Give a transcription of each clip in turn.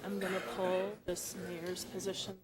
I'm going to pull this mayor's position.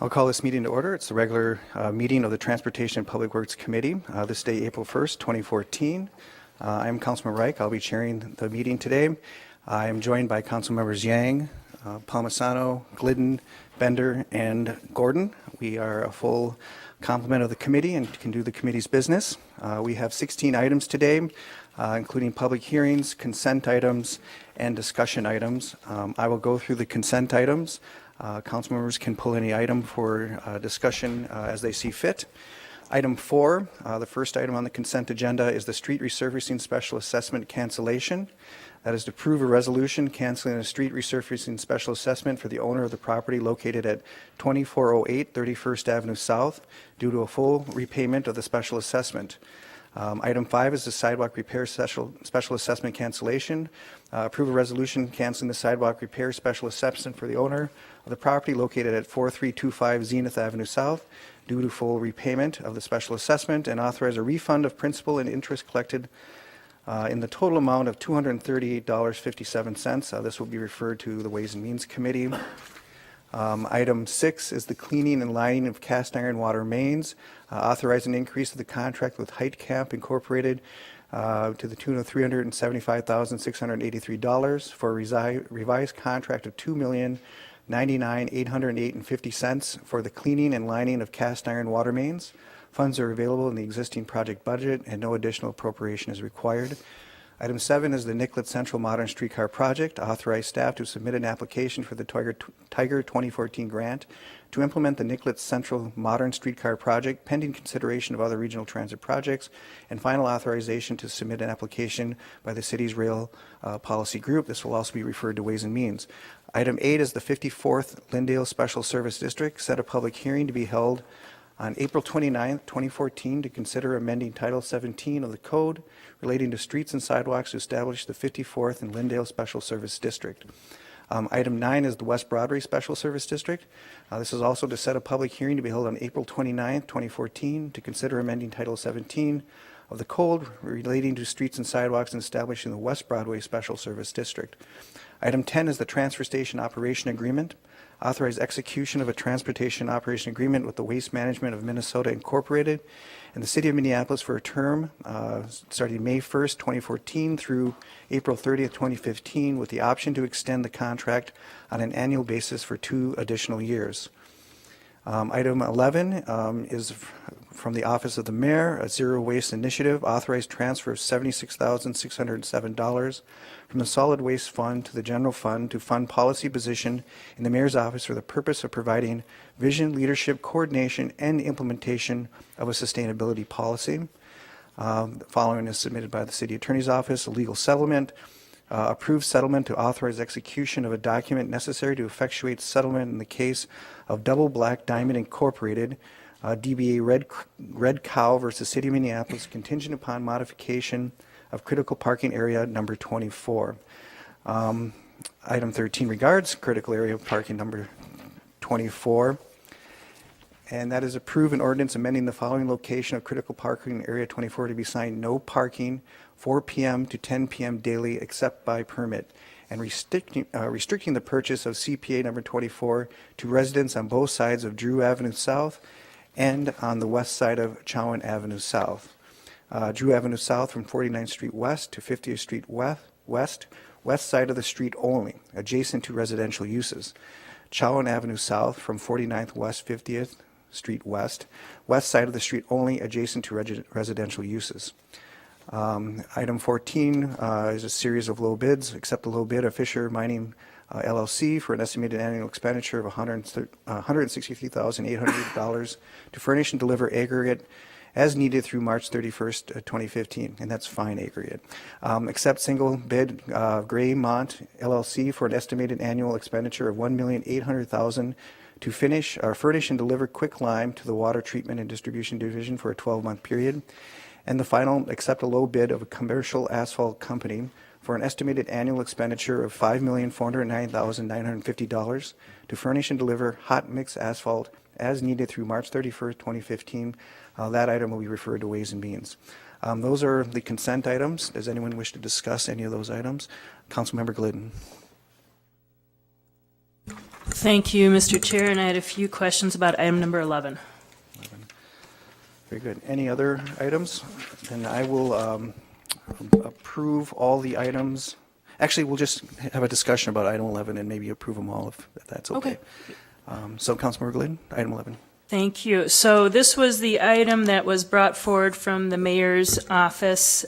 I'll call this meeting to order. It's the regular meeting of the Transportation and Public Works Committee, this day, April 1st, 2014. I'm Councilman Reich. I'll be chairing the meeting today. I am joined by Council Members Yang, Palmisano, Glidden, Bender, and Gordon. We are a full complement of the committee and can do the committee's business. We have 16 items today, including public hearings, consent items, and discussion items. I will go through the consent items. Council members can pull any item for discussion as they see fit. Item 4, the first item on the consent agenda is the street resurfacing special assessment cancellation. That is to approve a resolution canceling a street resurfacing special assessment for the owner of the property located at 2408 31st Avenue South due to a full repayment of the special assessment. Item 5 is the sidewalk repair special assessment cancellation. Approve a resolution canceling the sidewalk repair special assessment for the owner of the property located at 4325 Zenith Avenue South due to full repayment of the special assessment, and authorize a refund of principal and interest collected in the total amount of $238.57. This will be referred to the Ways and Means Committee. Item 6 is the cleaning and lining of cast iron water mains. Authorize an increase of the contract with Height Camp Incorporated to the tune of $375,683 for a revised contract of $2,099,808.50 for the cleaning and lining of cast iron water mains. Funds are available in the existing project budget and no additional appropriation is required. Item 7 is the Nicollet Central Modern Streetcar Project. Authorize staff to submit an application for the Tiger 2014 grant to implement the Nicollet Central Modern Streetcar Project pending consideration of other regional transit projects and final authorization to submit an application by the city's rail policy group. This will also be referred to Ways and Means. Item 8 is the 54th Lyndale Special Service District. Set a public hearing to be held on April 29, 2014 to consider amending Title 17 of the Code relating to streets and sidewalks to establish the 54th and Lyndale Special Service District. Item 9 is the West Broadway Special Service District. This is also to set a public hearing to be held on April 29, 2014 to consider amending Title 17 of the Code relating to streets and sidewalks and establishing the West Broadway Special Service District. Item 10 is the Transfer Station Operation Agreement. Authorize execution of a transportation operation agreement with the Waste Management of Minnesota Incorporated and the City of Minneapolis for a term starting May 1st, 2014 through April 30th, 2015 with the option to extend the contract on an annual basis for 2 additional years. Item 11 is from the Office of the Mayor, a zero waste initiative. Authorized transfer of $76,607 from the Solid Waste Fund to the General Fund to fund policy position in the Mayor's office for the purpose of providing vision, leadership, coordination, and implementation of a sustainability policy. The following is submitted by the City Attorney's Office: a legal settlement. Approved settlement to authorize execution of a document necessary to effectuate settlement in the case of Double Black Diamond Incorporated DBA Red Cow versus City of Minneapolis, contingent upon modification of critical parking area number 24. Item 13 regards critical area parking number 24. And that is approve an ordinance amending the following location of critical parking area 24 to be signed no parking 4 p.m. to 10 p.m. daily except by permit, and restricting the purchase of CPA number 24 to residents on both sides of Drew Avenue South and on the west side of Chowan Avenue South. Drew Avenue South from 49th Street West to 50th Street West side of the street only, adjacent to residential uses. Chowan Avenue South from 49th West 50th Street West side of the street only, adjacent to residential uses. Item 14 is a series of low bids. Accept the low bid of Fisher Mining LLC for an estimated annual expenditure of $163,800 to furnish and deliver aggregate as needed through March 31st, 2015, and that's fine aggregate. Accept single bid Graymont LLC for an estimated annual expenditure of $1,800,000 to furnish and deliver quick lime to the Water Treatment and Distribution Division for a 12-month period. And the final, accept a low bid of a commercial asphalt company for an estimated annual expenditure of $5,409,950 to furnish and deliver hot mix asphalt as needed through March 31st, 2015. That item will be referred to Ways and Means. Those are the consent items. Does anyone wish to discuss any of those items? Councilmember Glidden. Thank you, Mr. Chair, and I had a few questions about item number 11. Very good. Any other items? Then I will approve all the items. Actually, we'll just have a discussion about item 11 and maybe approve them all if that's okay. So, Councilmember Glidden, item 11. Thank you. So this was the item that was brought forward from the mayor's office.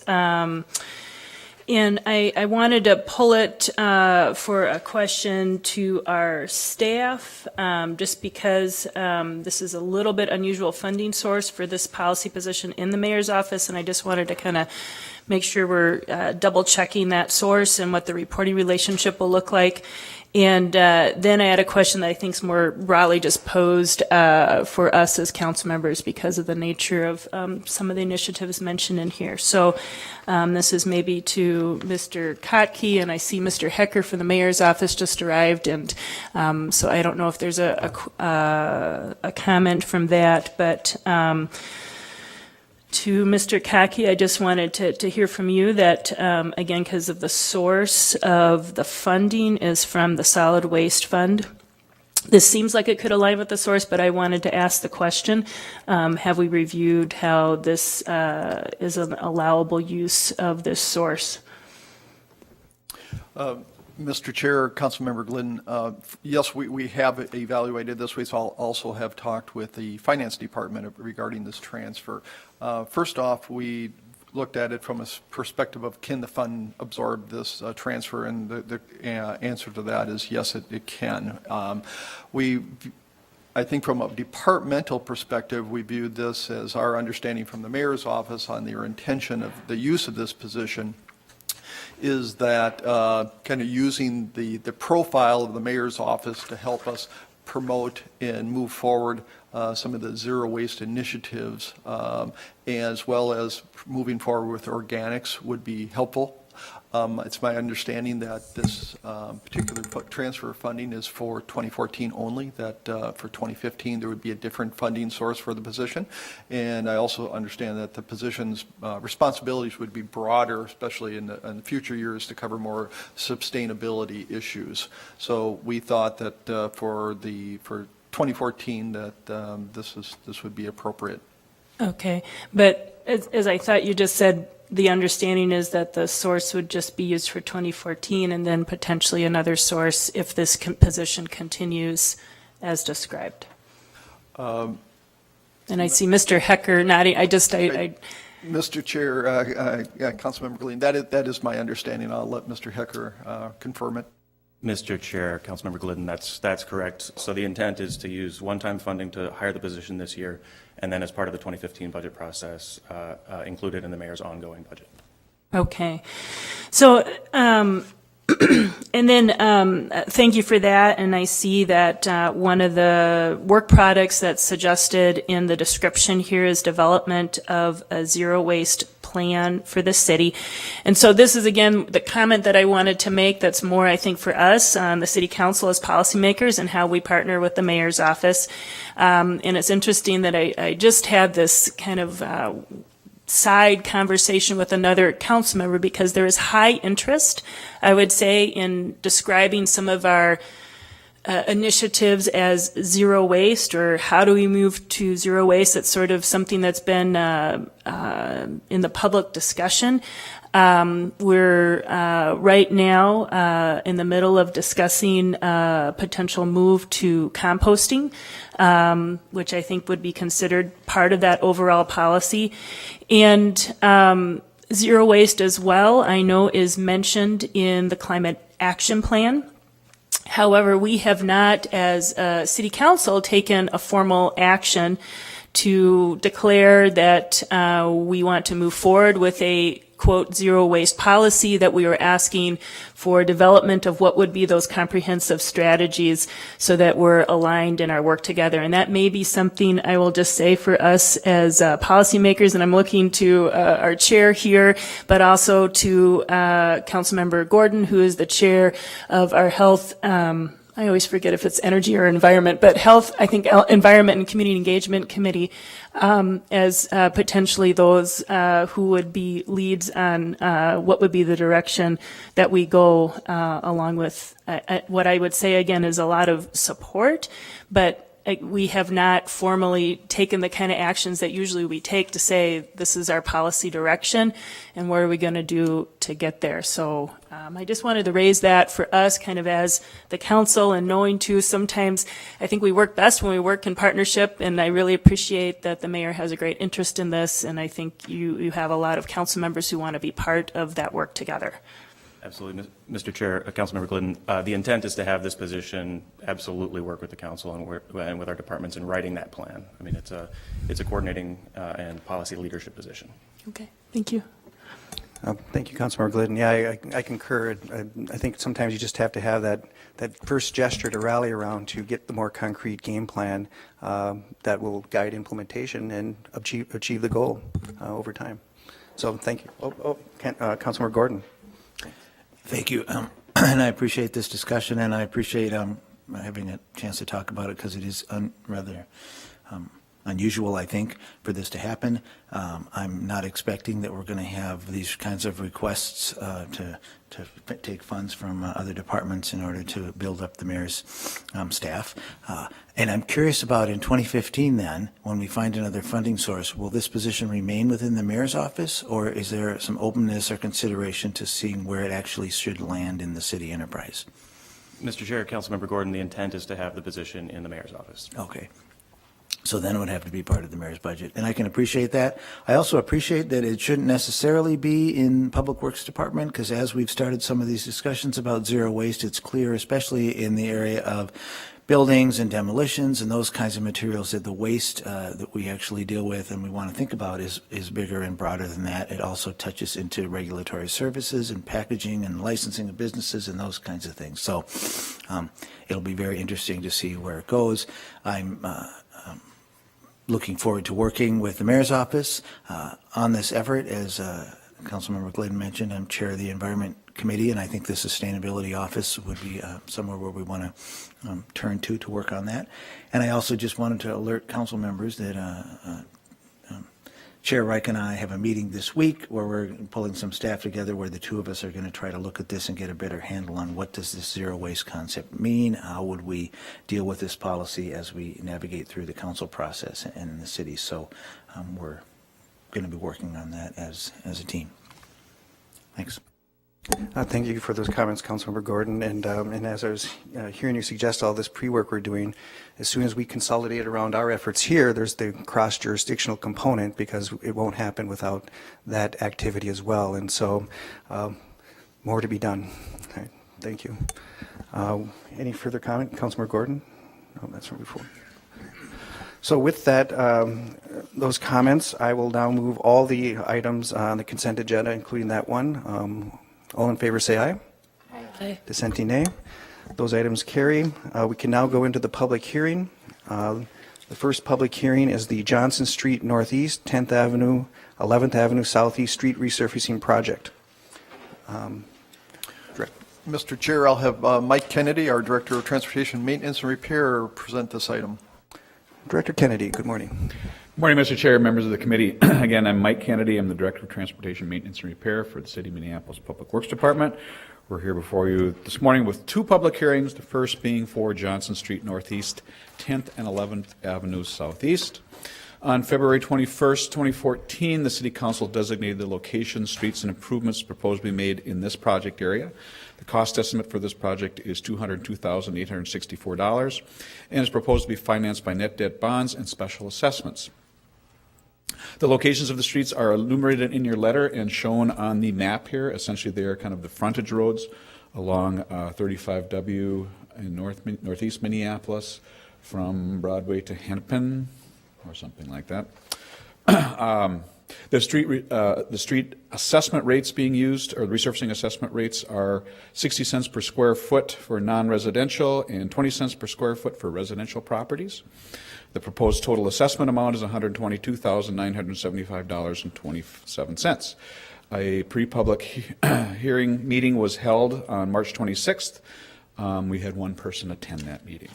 And I wanted to pull it for a question to our staff, just because this is a little bit unusual funding source for this policy position in the mayor's office, and I just wanted to kind of make sure we're double checking that source and what the reporting relationship will look like. And then I had a question that I think is more broadly just posed for us as council members because of the nature of some of the initiatives mentioned in here. So this is maybe to Mr. Kotke, and I see Mr. Hecker from the mayor's office just arrived, and so I don't know if there's a comment from that, but to Mr. Kotke, I just wanted to hear from you that, again, because of the source of the funding is from the Solid Waste Fund. This seems like it could align with the source, but I wanted to ask the question, have we reviewed how this is an allowable use of this source? Mr. Chair, Councilmember Glidden, yes, we have evaluated this. We also have talked with the Finance Department regarding this transfer. First off, we looked at it from a perspective of can the fund absorb this transfer, and the answer to that is yes, it can. I think from a departmental perspective, we viewed this as our understanding from the mayor's office on their intention of the use of this position is that kind of using the profile of the mayor's office to help us promote and move forward some of the zero waste initiatives, as well as moving forward with organics would be helpful. It's my understanding that this particular transfer of funding is for 2014 only, that for 2015 there would be a different funding source for the position. And I also understand that the position's responsibilities would be broader, especially in the future years, to cover more sustainability issues. So we thought that for 2014 that this would be appropriate. Okay, but as I thought you just said, the understanding is that the source would just be used for 2014 and then potentially another source if this position continues as described. And I see Mr. Hecker nodding. Mr. Chair, Councilmember Glean, that is my understanding. I'll let Mr. Hecker confirm it. Mr. Chair, Councilmember Glidden, that's correct. So the intent is to use one-time funding to hire the position this year, and then as part of the 2015 budget process, included in the mayor's ongoing budget. Okay. So And then, thank you for that, and I see that one of the work products that's suggested in the description here is development of a zero-waste plan for the city. And so this is, again, the comment that I wanted to make that's more, I think, for us, the city council as policymakers and how we partner with the mayor's office. And it's interesting that I just had this kind of side conversation with another council member because there is high interest, I would say, in describing some of our initiatives as zero waste, or how do we move to zero waste. That's sort of something that's been in the public discussion. We're right now in the middle of discussing a potential move to composting, which I think would be considered part of that overall policy. And zero waste as well, I know, is mentioned in the climate action plan. However, we have not, as a city council, taken a formal action to declare that we want to move forward with a, quote, zero waste policy, that we were asking for development of what would be those comprehensive strategies so that we're aligned in our work together. And that may be something, I will just say, for us as policymakers, and I'm looking to our chair here, but also to Councilmember Gordon, who is the chair of our health, I always forget if it's energy or environment, but health, I think environment and community engagement committee, as potentially those who would be leads on what would be the direction that we go, along with what I would say again is a lot of support, but we have not formally taken the kind of actions that usually we take to say this is our policy direction and what are we going to do to get there. So I just wanted to raise that for us kind of as the council, and knowing too sometimes I think we work best when we work in partnership, and I really appreciate that the mayor has a great interest in this, and I think you have a lot of council members who want to be part of that work together. Absolutely, Mr. Chair, Councilmember Glidden. The intent is to have this position absolutely work with the council and with our departments in writing that plan. I mean, it's a coordinating and policy leadership position. Okay, thank you. Thank you, Councilmember Glidden. Yeah, I concur. I think sometimes you just have to have that first gesture to rally around to get the more concrete game plan that will guide implementation and achieve the goal over time. So thank you. Councilmember Gordon. Thank you. And I appreciate this discussion, and I appreciate having a chance to talk about it, because it is rather unusual, I think, for this to happen. I'm not expecting that we're going to have these kinds of requests to take funds from other departments in order to build up the mayor's staff. And I'm curious about in 2015 then, when we find another funding source, will this position remain within the mayor's office, or is there some openness or consideration to seeing where it actually should land in the city enterprise? Mr. Chair, Councilmember Gordon, the intent is to have the position in the mayor's office. Okay. So then it would have to be part of the mayor's budget, and I can appreciate that. I also appreciate that it shouldn't necessarily be in Public Works Department, because as we've started some of these discussions about zero waste, it's clear, especially in the area of buildings and demolitions and those kinds of materials, that the waste that we actually deal with and we want to think about is bigger and broader than that. It also touches into regulatory services and packaging and licensing of businesses and those kinds of things. So it'll be very interesting to see where it goes. I'm looking forward to working with the mayor's office on this effort. As Councilmember Glidden mentioned, I'm chair of the Environment Committee, and I think the Sustainability Office would be somewhere where we want to turn to work on that. And I also just wanted to alert council members that Chair Reich and I have a meeting this week where we're pulling some staff together, where the two of us are going to try to look at this and get a better handle on what does this zero waste concept mean, how would we deal with this policy as we navigate through the council process and in the city. So we're going to be working on that as a team. Thanks. Thank you for those comments, Councilmember Gordon. And as I was hearing you suggest all this pre-work we're doing, as soon as we consolidate around our efforts here, there's the cross-jurisdictional component, because it won't happen without that activity as well. And so more to be done. Okay, thank you. Any further comment, Councilmember Gordon? No, that's from before. So with that, those comments, I will now move all the items on the consent agenda, including that one. All in favor say aye. Aye. Aye. Dissenting, nay. Those items carry. We can now go into the public hearing. The first public hearing is the Johnson Street Northeast, 10th Avenue, 11th Avenue Southeast Street Resurfacing Project. Mr. Chair, I'll have Mike Kennedy, our Director of Transportation Maintenance and Repair, present this item. Director Kennedy, good morning. Good morning, Mr. Chair, members of the committee. Again, I'm Mike Kennedy. I'm the Director of Transportation Maintenance and Repair for the City of Minneapolis Public Works Department. We're here before you this morning with two public hearings, the first being for Johnson Street Northeast, 10th and 11th Avenue Southeast. On February 21st, 2014, the City Council designated the locations, streets, and improvements proposed to be made in this project area. The cost estimate for this project is $202,864 and is proposed to be financed by net debt bonds and special assessments. The locations of the streets are enumerated in your letter and shown on the map here. Essentially, they are kind of the frontage roads along 35W in northeast Minneapolis from Broadway to Hennepin or something like that. The street assessment rates being used, or the resurfacing assessment rates, are 60 cents per square foot for non-residential and 20 cents per square foot for residential properties. The proposed total assessment amount is $122,975.27. A pre-public hearing meeting was held on March 26th. We had one person attend that meeting.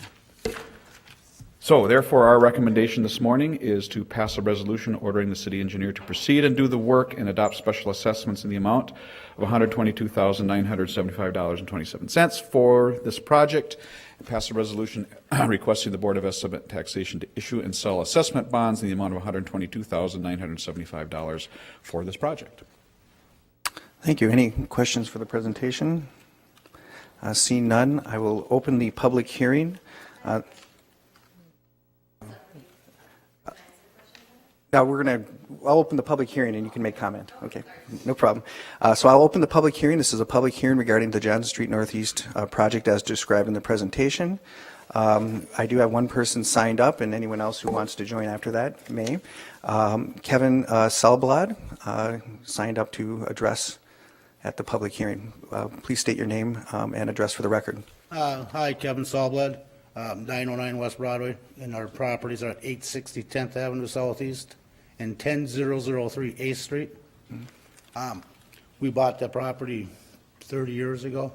So therefore, our recommendation this morning is to pass a resolution ordering the city engineer to proceed and do the work and adopt special assessments in the amount of $122,975.27 for this project, and pass a resolution requesting the Board of Estimate and Taxation to issue and sell assessment bonds in the amount of $122,975 for this project. Thank you. Any questions for the presentation? Seeing none, I will open the public hearing. Now I'll open the public hearing and you can make comment. Okay, no problem. So I'll open the public hearing. This is a public hearing regarding the Johnson Street Northeast project as described in the presentation. I do have one person signed up, and anyone else who wants to join after that may. Kevin Salblad signed up to address at the public hearing. Please state your name and address for the record. Hi, Kevin Salblad, 909 West Broadway, and our properties are at 860 10th Avenue Southeast and 10003 8th Street. We bought that property 30 years ago.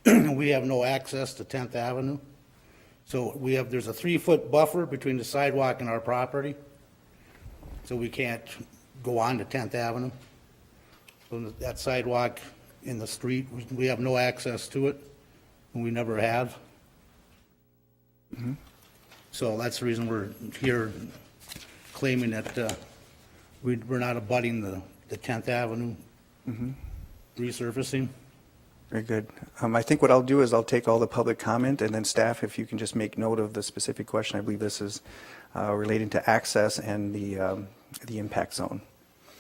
We have no access to 10th Avenue. So there's a 3-foot buffer between the sidewalk and our property. So we can't go on to 10th Avenue. So that sidewalk in the street, we have no access to it, and we never have. So that's the reason we're here claiming that we're not abutting the 10th Avenue resurfacing. Very good. I think what I'll do is I'll take all the public comment, and then staff, if you can just make note of the specific question. I believe this is relating to access and the impact zone.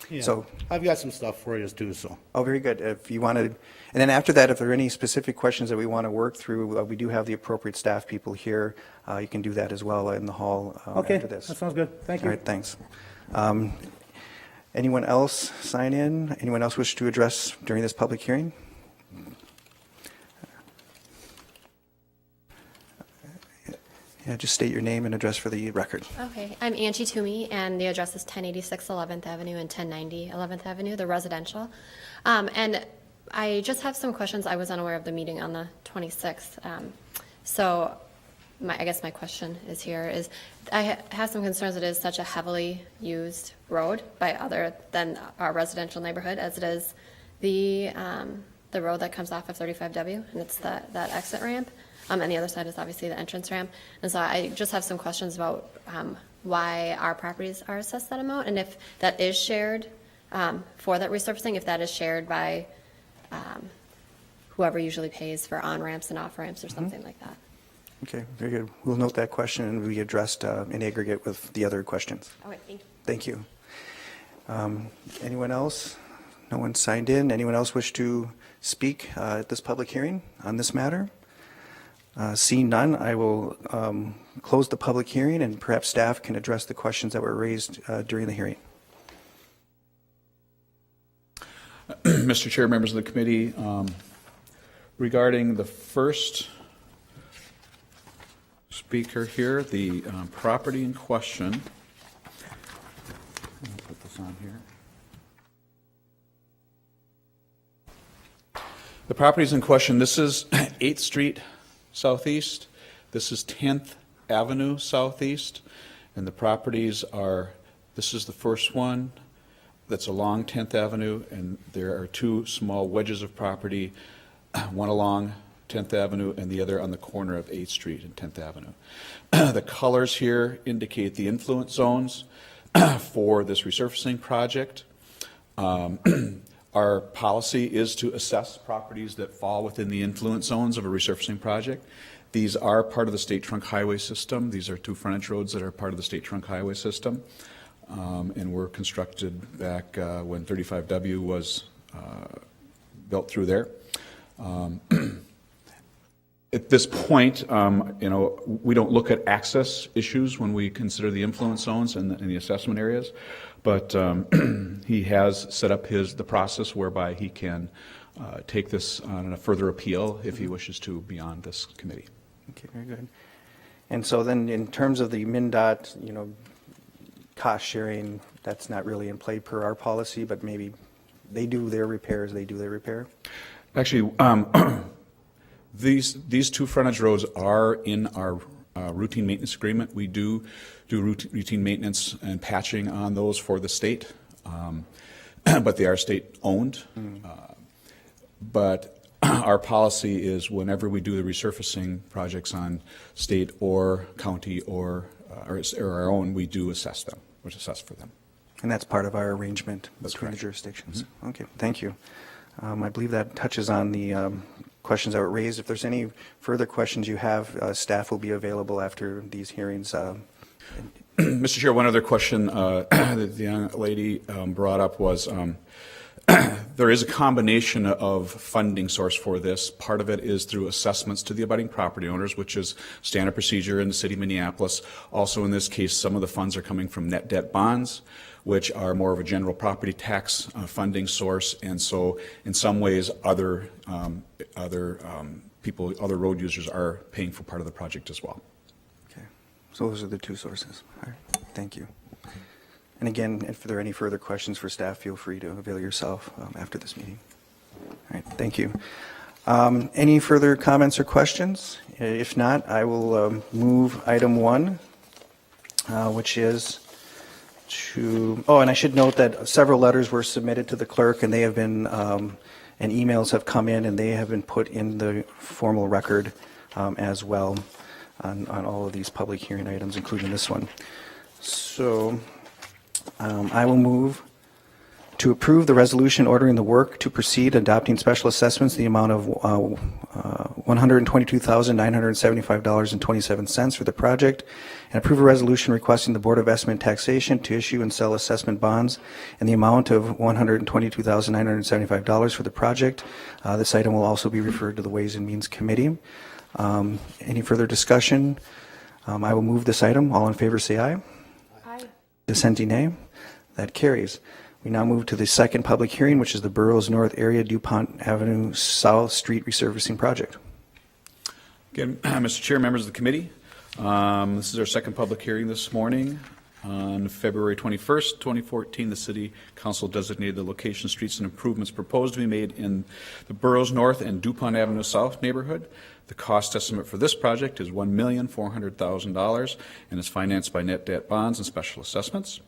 Yeah, So- I've got some stuff for you too, so. Oh, very good. If you wanted, and then after that, if there are any specific questions that we want to work through, we do have the appropriate staff people here. You can do that as well in the hall Okay, after this. that sounds good. Thank you. All right, thanks. Anyone else sign in? Anyone else wish to address during this public hearing? Yeah, just state your name and address for the record. Okay, I'm Angie Toomey, and the address is 1086 11th Avenue and 1090 11th Avenue, the residential. And I just have some questions. I was unaware of the meeting on the 26th. So I guess my question is here is, I have some concerns. It is such a heavily used road by other than our residential neighborhood as it is the road that comes off of 35W, and it's that exit ramp. And the other side is obviously the entrance ramp. And so I just have some questions about why our properties are assessed that amount, and if that is shared for that resurfacing, if that is shared by whoever usually pays for on-ramps and off-ramps or something like that. Okay, very good. We'll note that question and we addressed in aggregate with the other questions. All right, thank you. Thank you. Anyone else? No one signed in. Anyone else wish to speak at this public hearing on this matter? Seeing none, I will close the public hearing, and perhaps staff can address the questions that were raised during the hearing. Mr. Chair, members of the committee, regarding the first speaker here, the property in question. I'll put this on here. The properties in question, this is 8th Street Southeast, this is 10th Avenue Southeast, and the properties are, this is the first one that's along 10th Avenue, and there are two small wedges of property, one along 10th Avenue and the other on the corner of 8th Street and 10th Avenue. The colors here indicate the influence zones for this resurfacing project. Our policy is to assess properties that fall within the influence zones of a resurfacing project. These are part of the state trunk highway system. These are two frontage roads that are part of the state trunk highway system, and were constructed back when 35W was built through there. At this point, we don't look at access issues when we consider the influence zones and the assessment areas, but he has set up the process whereby he can take this on a further appeal if he wishes to beyond this committee. Okay, very good. And so then in terms of the MnDOT, cost sharing, that's not really in play per our policy, but maybe they do their repairs, they do their repair? Actually, these two frontage roads are in our routine maintenance agreement. We do routine maintenance and patching on those for the state, but they are state-owned. But our policy is whenever we do the resurfacing projects on state or county or our own, we do assess them, or assess for them. And that's part of our arrangement That's between the correct. jurisdictions? Okay, thank you. I believe that touches on the questions that were raised. If there's any further questions you have, staff will be available after these hearings. Mr. Chair, one other question that the young lady brought up was there is a combination of funding source for this. Part of it is through assessments to the abutting property owners, which is standard procedure in the city of Minneapolis. Also, in this case, some of the funds are coming from net debt bonds, which are more of a general property tax funding source. And so in some ways, other road users are paying for part of the project as well. Okay, so those are the two sources. All right, thank you. And again, if there are any further questions for staff, feel free to avail yourself after this meeting. All right, thank you. Any further comments or questions? If not, I will move item 1, which is and I should note that several letters were submitted to the clerk, and they have been, and emails have come in, and they have been put in the formal record as well on all of these public hearing items, including this one. So I will move to approve the resolution ordering the work to proceed adopting special assessments in the amount of $122,975.27 for the project, and approve a resolution requesting the Board of Estimate Taxation to issue and sell assessment bonds in the amount of $122,975 for the project. This item will also be referred to the Ways and Means Committee. Any further discussion? I will move this item. All in favor say aye. Aye. Dissenting nay. That carries. We now move to the second public hearing, which is the Burroughs North Area DuPont Avenue South Street Resurfacing Project. Again, Mr. Chair, members of the committee, this is our second public hearing this morning. On February 21st, 2014, the City Council designated the location, streets, and improvements proposed to be made in the Burroughs North and DuPont Avenue South neighborhood. The cost estimate for this project is $1,400,000 and is financed by net debt bonds and special assessments.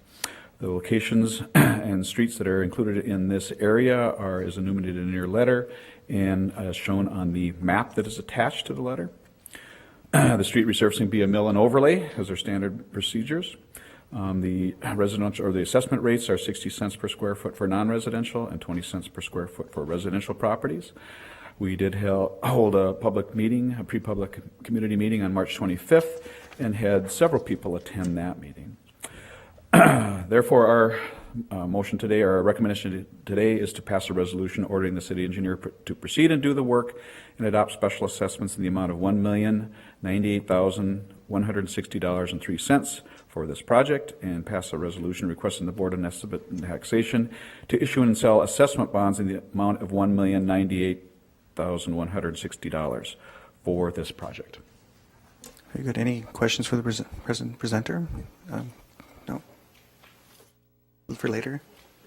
The locations and streets that are included in this area are as enumerated in your letter and as shown on the map that is attached to the letter. The street resurfacing be a mill and overlay as are standard procedures. The residential or the assessment rates are 60 cents per square foot for non-residential and 20 cents per square foot for residential properties. We did hold a public meeting, a pre-public community meeting on March 25th, and had several people attend that meeting. Therefore, our motion today, our recommendation today is to pass a resolution ordering the city engineer to proceed and do the work and adopt special assessments in the amount of $1,098,160.03 for this project, and pass a resolution requesting the Board of Estimate and Taxation to issue and sell assessment bonds in the amount of $1,098,000 $1,160 for this project. Very good. Any questions for the presenter? No? For later?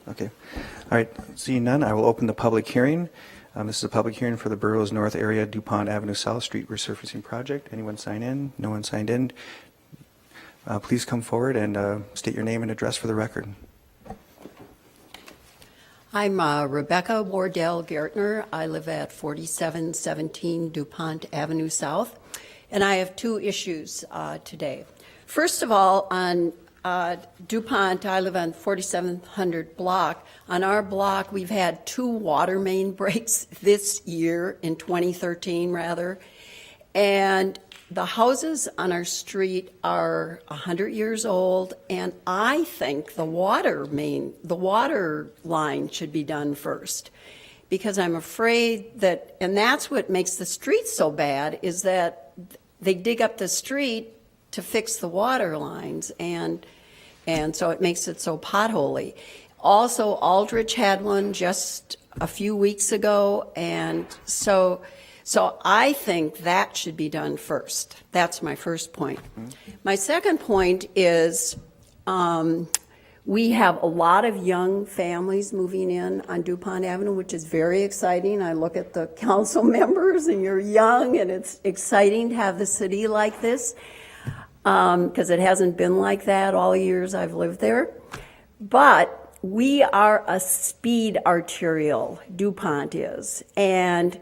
Okay. All right. Seeing none, I will open the public hearing. This is a public hearing for the Burroughs North Area DuPont Avenue South Street resurfacing project. Anyone sign in? No one signed in. Please come forward and state your name and address for the record. I'm Rebecca Wardell Gartner. I live at 4717 DuPont Avenue South, and I have two issues today. First of all, on DuPont, I live on 4700 block. On our block, we've had 2 water main breaks this year, in 2013 rather, and the houses on our street are 100 years old, and I think the water line should be done first, because I'm afraid that, and that's what makes the street so bad, is that they dig up the street to fix the water lines, and so it makes it so potholy. Also, Aldrich had one just a few weeks ago, and so I think that should be done first. That's my first point. My second point is we have a lot of young families moving in on DuPont Avenue, which is very exciting. I look at the council members, and you're young, and it's exciting to have the city like this, because it hasn't been like that all the years I've lived there. But we are a speed arterial, DuPont is, and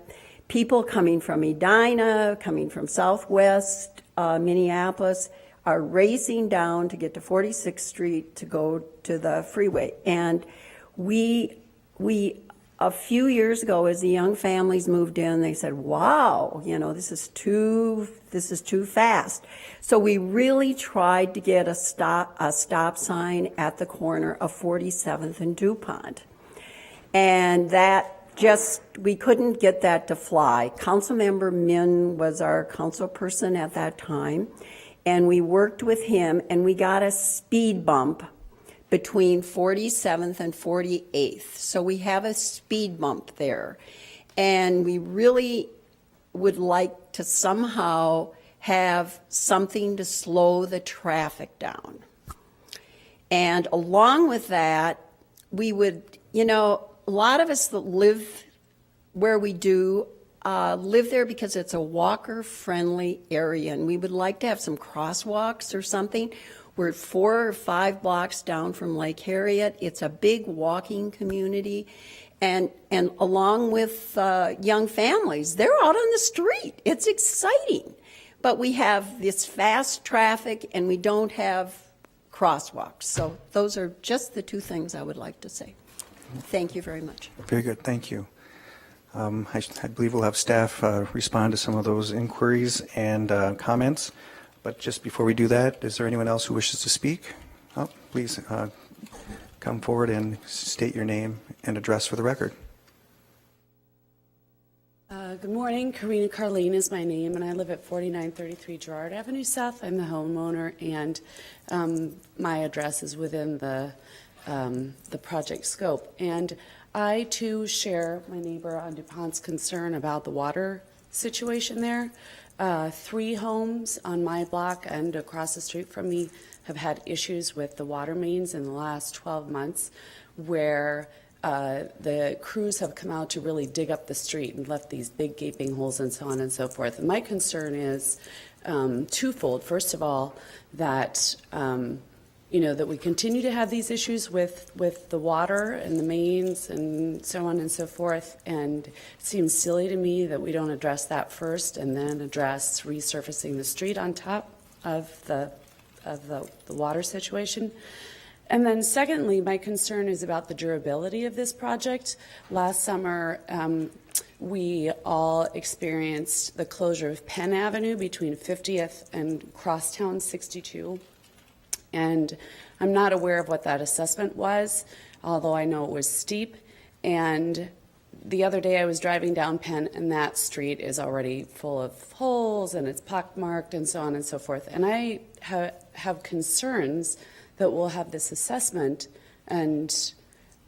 people coming from Edina, coming from Southwest Minneapolis, are racing down to get to 46th Street to go to the freeway. And we a few years ago, as the young families moved in, they said, wow, this is too fast. So we really tried to get a stop sign at the corner of 47th and DuPont. And we couldn't get that to fly. Councilmember Min was our council person at that time, and we worked with him, and we got a speed bump between 47th and 48th. So we have a speed bump there. And we really would like to somehow have something to slow the traffic down. And along with that, we would, a lot of us that live where we do live there because it's a walker-friendly area, and we would like to have some crosswalks or something. We're 4 or 5 blocks down from Lake Harriet. It's a big walking community, and along with young families, they're out on the street. It's exciting, but we have this fast traffic, and we don't have crosswalks. So those are just the 2 things I would like to say. Thank you very much. Very good. Thank you. I believe we'll have staff respond to some of those inquiries and comments. But just before we do that, is there anyone else who wishes to speak? Please come forward and state your name and address for the record. Good morning. Karina Carlene is my name, and I live at 4933 Girard Avenue South. I'm the homeowner, and my address is within the project scope. And I, too, share my neighbor on DuPont's concern about the water situation there. 3 homes on my block and across the street from me have had issues with the water mains in the last 12 months, where the crews have come out to really dig up the street and left these big gaping holes and so on and so forth. And my concern is twofold. First of all, that that we continue to have these issues with the water and the mains and so on and so forth. And it seems silly to me that we don't address that first and then address resurfacing the street on top of the water situation. And then secondly, my concern is about the durability of this project. Last summer, we all experienced the closure of Penn Avenue between 50th and Crosstown 62. And I'm not aware of what that assessment was, although I know it was steep. And the other day I was driving down Penn, and that street is already full of holes, and it's pockmarked, and so on and so forth. And I have concerns that we'll have this assessment, and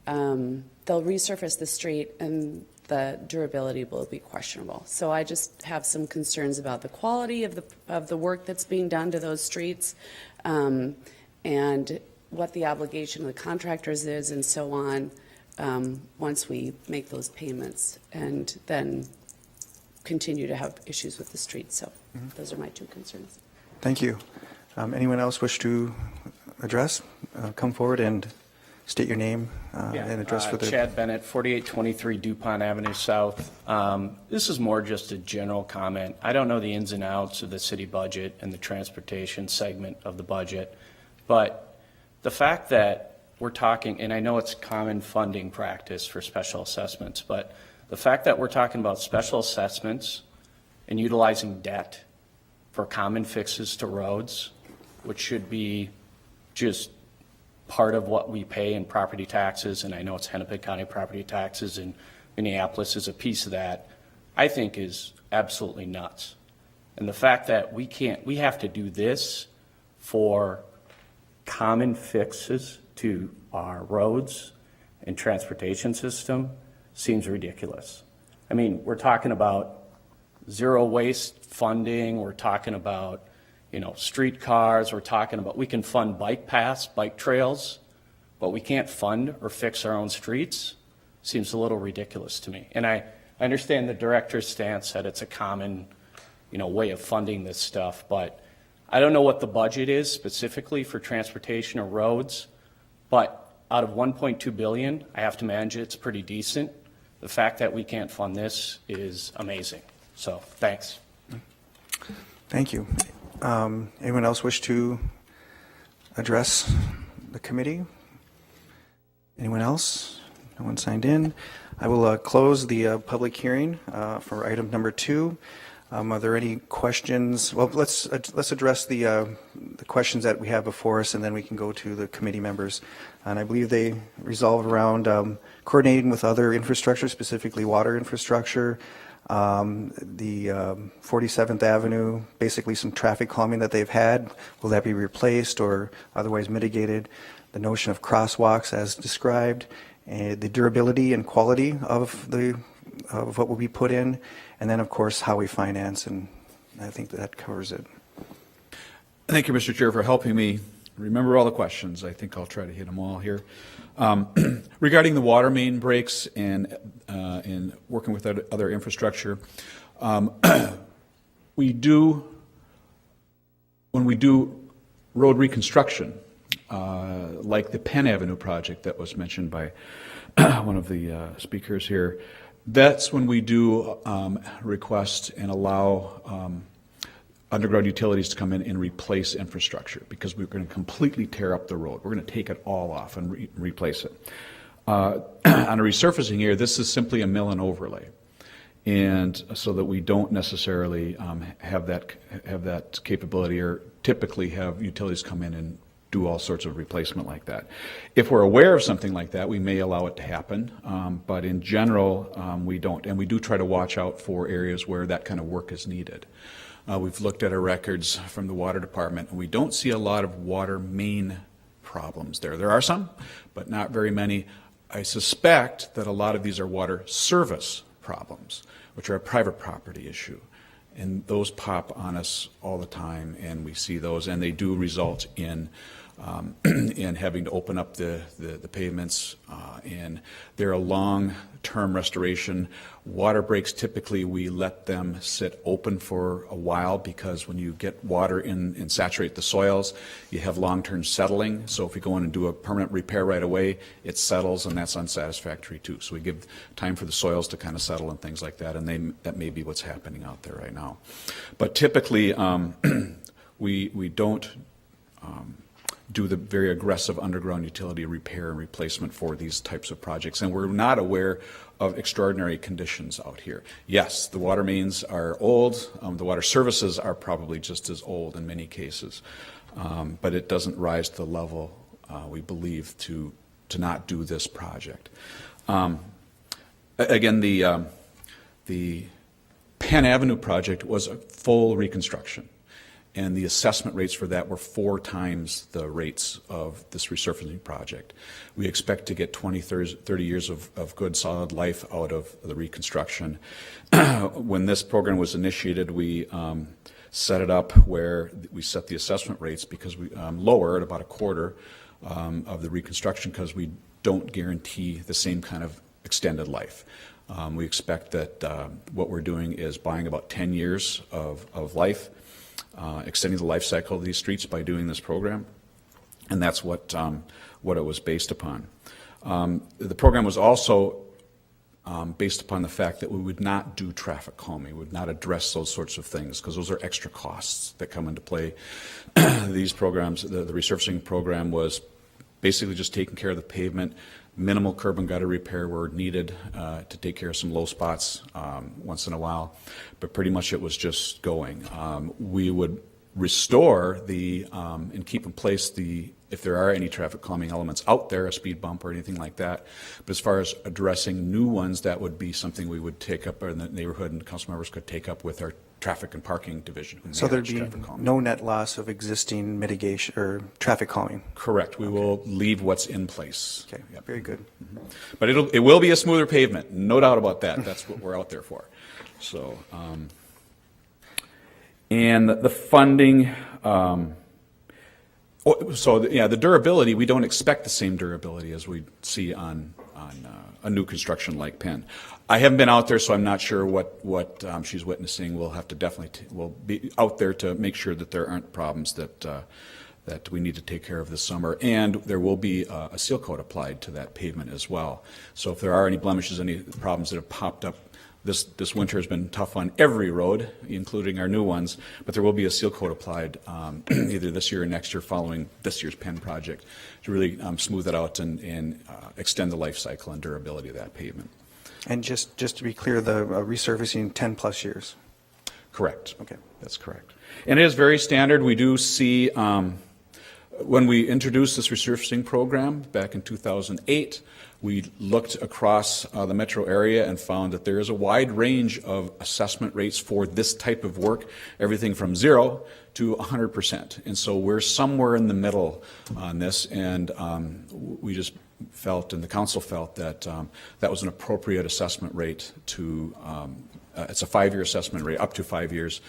they'll resurface the street, and the durability will be questionable. So I just have some concerns about the quality of the work that's being done to those streets, and what the obligation of the contractors is and so on, once we make those payments, and then continue to have issues with the streets. So those are my two concerns. Thank you. Anyone else wish to address? Come forward and state your name and address for the... Chad Bennett, 4823 DuPont Avenue South. This is more just a general comment. I don't know the ins and outs of the city budget and the transportation segment of the budget, but the fact that we're talking, and I know it's common funding practice for special assessments, but the fact that we're talking about special assessments and utilizing debt for common fixes to roads, which should be just part of what we pay in property taxes, and I know it's Hennepin County property taxes, and Minneapolis is a piece of that, I think is absolutely nuts. And the fact that we have to do this for common fixes to our roads and transportation system seems ridiculous. I mean, we're talking about zero waste funding, we're talking about, streetcars, we're talking about, we can fund bike paths, bike trails, but we can't fund or fix our own streets. Seems a little ridiculous to me. And I understand the director's stance that it's a common, way of funding this stuff, but I don't know what the budget is specifically for transportation or roads, but out of 1.2 billion, I have to manage it's pretty decent. The fact that we can't fund this is amazing. So, thanks. Thank you. Anyone else wish to address the committee? Anyone else? No one signed in. I will close the public hearing for item number 2. Are there any questions? Well, let's address the questions that we have before us, and then we can go to the committee members. And I believe they resolve around coordinating with other infrastructure, specifically water infrastructure, the 47th Avenue, basically some traffic calming that they've had. Will that be replaced or otherwise mitigated? The notion of crosswalks as described, and the durability and quality of what will be put in, and then of course how we finance, and I think that covers it. Thank you, Mr. Chair, for helping me remember all the questions. I think I'll try to hit them all here. Regarding the water main breaks and working with other infrastructure, when we do road reconstruction, like the Penn Avenue project that was mentioned by one of the speakers here, that's when we do request and allow underground utilities to come in and replace infrastructure, because we're going to completely tear up the road. We're going to take it all off and replace it. On a resurfacing here, this is simply a mill and overlay, and so that we don't necessarily have that capability, or typically have utilities come in and do all sorts of replacement like that. If we're aware of something like that, we may allow it to happen, but in general, we don't. And we do try to watch out for areas where that kind of work is needed. We've looked at our records from the water department, and we don't see a lot of water main problems there. There are some, but not very many. I suspect that a lot of these are water service problems, which are a private property issue. And those pop on us all the time, and we see those, and they do result in having to open up the pavements, and they're a long-term restoration. Water breaks, typically we let them sit open for a while, because when you get water in and saturate the soils, you have long-term settling. So if we go in and do a permanent repair right away, it settles, and that's unsatisfactory too. So we give time for the soils to kind of settle and things like that, and that may be what's happening out there right now. But typically, we don't do the very aggressive underground utility repair and replacement for these types of projects, and we're not aware of extraordinary conditions out here. Yes, the water mains are old, the water services are probably just as old in many cases, but it doesn't rise to the level, we believe, to not do this project. Again, the Penn Avenue project was a full reconstruction. and the assessment rates for that were 4 times the rates of this resurfacing project. We expect to get 20, 30 years of good solid life out of the reconstruction. When this program was initiated, we set it up where we set the assessment rates because we lower at about a quarter of the reconstruction because we don't guarantee the same kind of extended life. We expect that what we're doing is buying about 10 years of life, extending the life cycle of these streets by doing this program, and that's what it was based upon. The program was also based upon the fact that we would not do traffic calming, we would not address those sorts of things because those are extra costs that come into play. These programs, the resurfacing program was basically just taking care of the pavement, minimal curb and gutter repair where needed to take care of some low spots once in a while, but pretty much it was just going. We would restore and keep in place if there are any traffic calming elements out there, a speed bump or anything like that. But as far as addressing new ones, that would be something we would take up in the neighborhood and council members could take up with our traffic and parking division. So there'd be no net loss of existing mitigation or traffic calming? Correct. We will leave what's in place. Okay, very good. But it will be a smoother pavement, no doubt about that. That's what we're out there for. So, and the funding, the durability, we don't expect the same durability as we see on a new construction like Penn. I haven't been out there, so I'm not sure what she's witnessing. We'll have to we'll be out there to make sure that there aren't problems that we need to take care of this summer. And there will be a seal coat applied to that pavement as well. So if there are any blemishes, any problems that have popped up, this winter has been tough on every road, including our new ones, but there will be a seal coat applied either this year or next year following this year's Penn project to really smooth it out and extend the life cycle and durability of that pavement. And just to be clear, the resurfacing 10 plus years? Correct. Okay. That's correct. And it is very standard. We do see, when we introduced this resurfacing program back in 2008, we looked across the metro area and found that there is a wide range of assessment rates for this type of work, everything from 0 to 100%. And so we're somewhere in the middle on this, and we just felt, and the council felt, that that was an appropriate assessment rate to, it's a 5-year assessment rate, up to 5 years,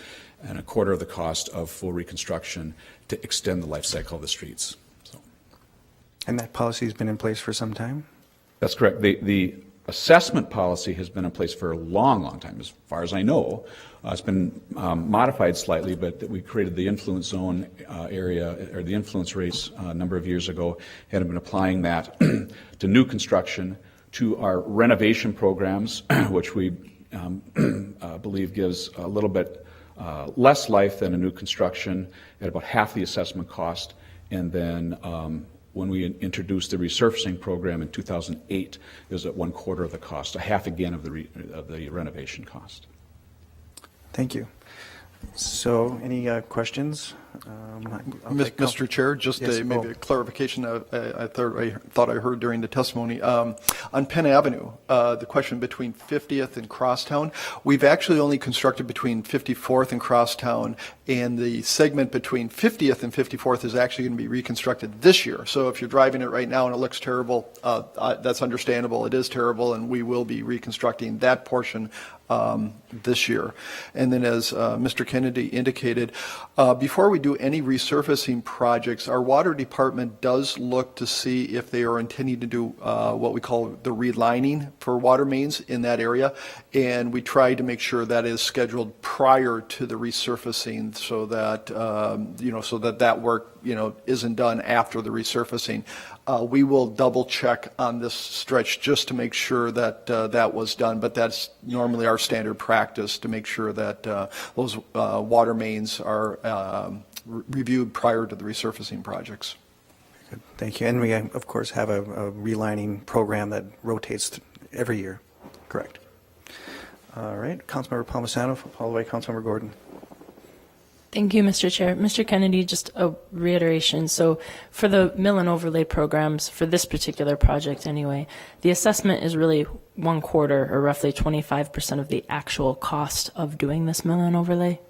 and a quarter of the cost of full reconstruction to extend the life cycle of the streets. So. And that policy has been in place for some time? That's correct. The assessment policy has been in place for a long, long time, as far as I know. It's been modified slightly, but we created the influence zone area, or the influence rates a number of years ago, and have been applying that to new construction, to our renovation programs, which we believe gives a little bit less life than a new construction at about half the assessment cost. And then when we introduced the resurfacing program in 2008, it was at 1/4 of the cost, a half again of the renovation cost. Thank you. So, any questions? Mr. Chair, just maybe a clarification I thought I heard during the testimony. On Penn Avenue, the question between 50th and Crosstown, we've actually only constructed between 54th and Crosstown, and the segment between 50th and 54th is actually going to be reconstructed this year. So if you're driving it right now and it looks terrible, that's understandable. It is terrible, and we will be reconstructing that portion this year. And then as Mr. Kennedy indicated, before we do any resurfacing projects, our water department does look to see if they are intending to do what we call the relining for water mains in that area. And we try to make sure that is scheduled prior to the resurfacing so that, that work, isn't done after the resurfacing. We will double check on this stretch just to make sure that that was done, but that's normally our standard practice to make sure that those water mains are reviewed prior to the resurfacing projects. Good. Thank you. And we, of course, have a relining program that rotates every year. Correct. All right. Councilmember Palmisano, followed by Councilmember Gordon. Thank you, Mr. Chair. Mr. Kennedy, just a reiteration. So for the mill and overlay programs, for this particular project anyway, the assessment is really 1/4 or roughly 25% of the actual cost of doing this mill and overlay?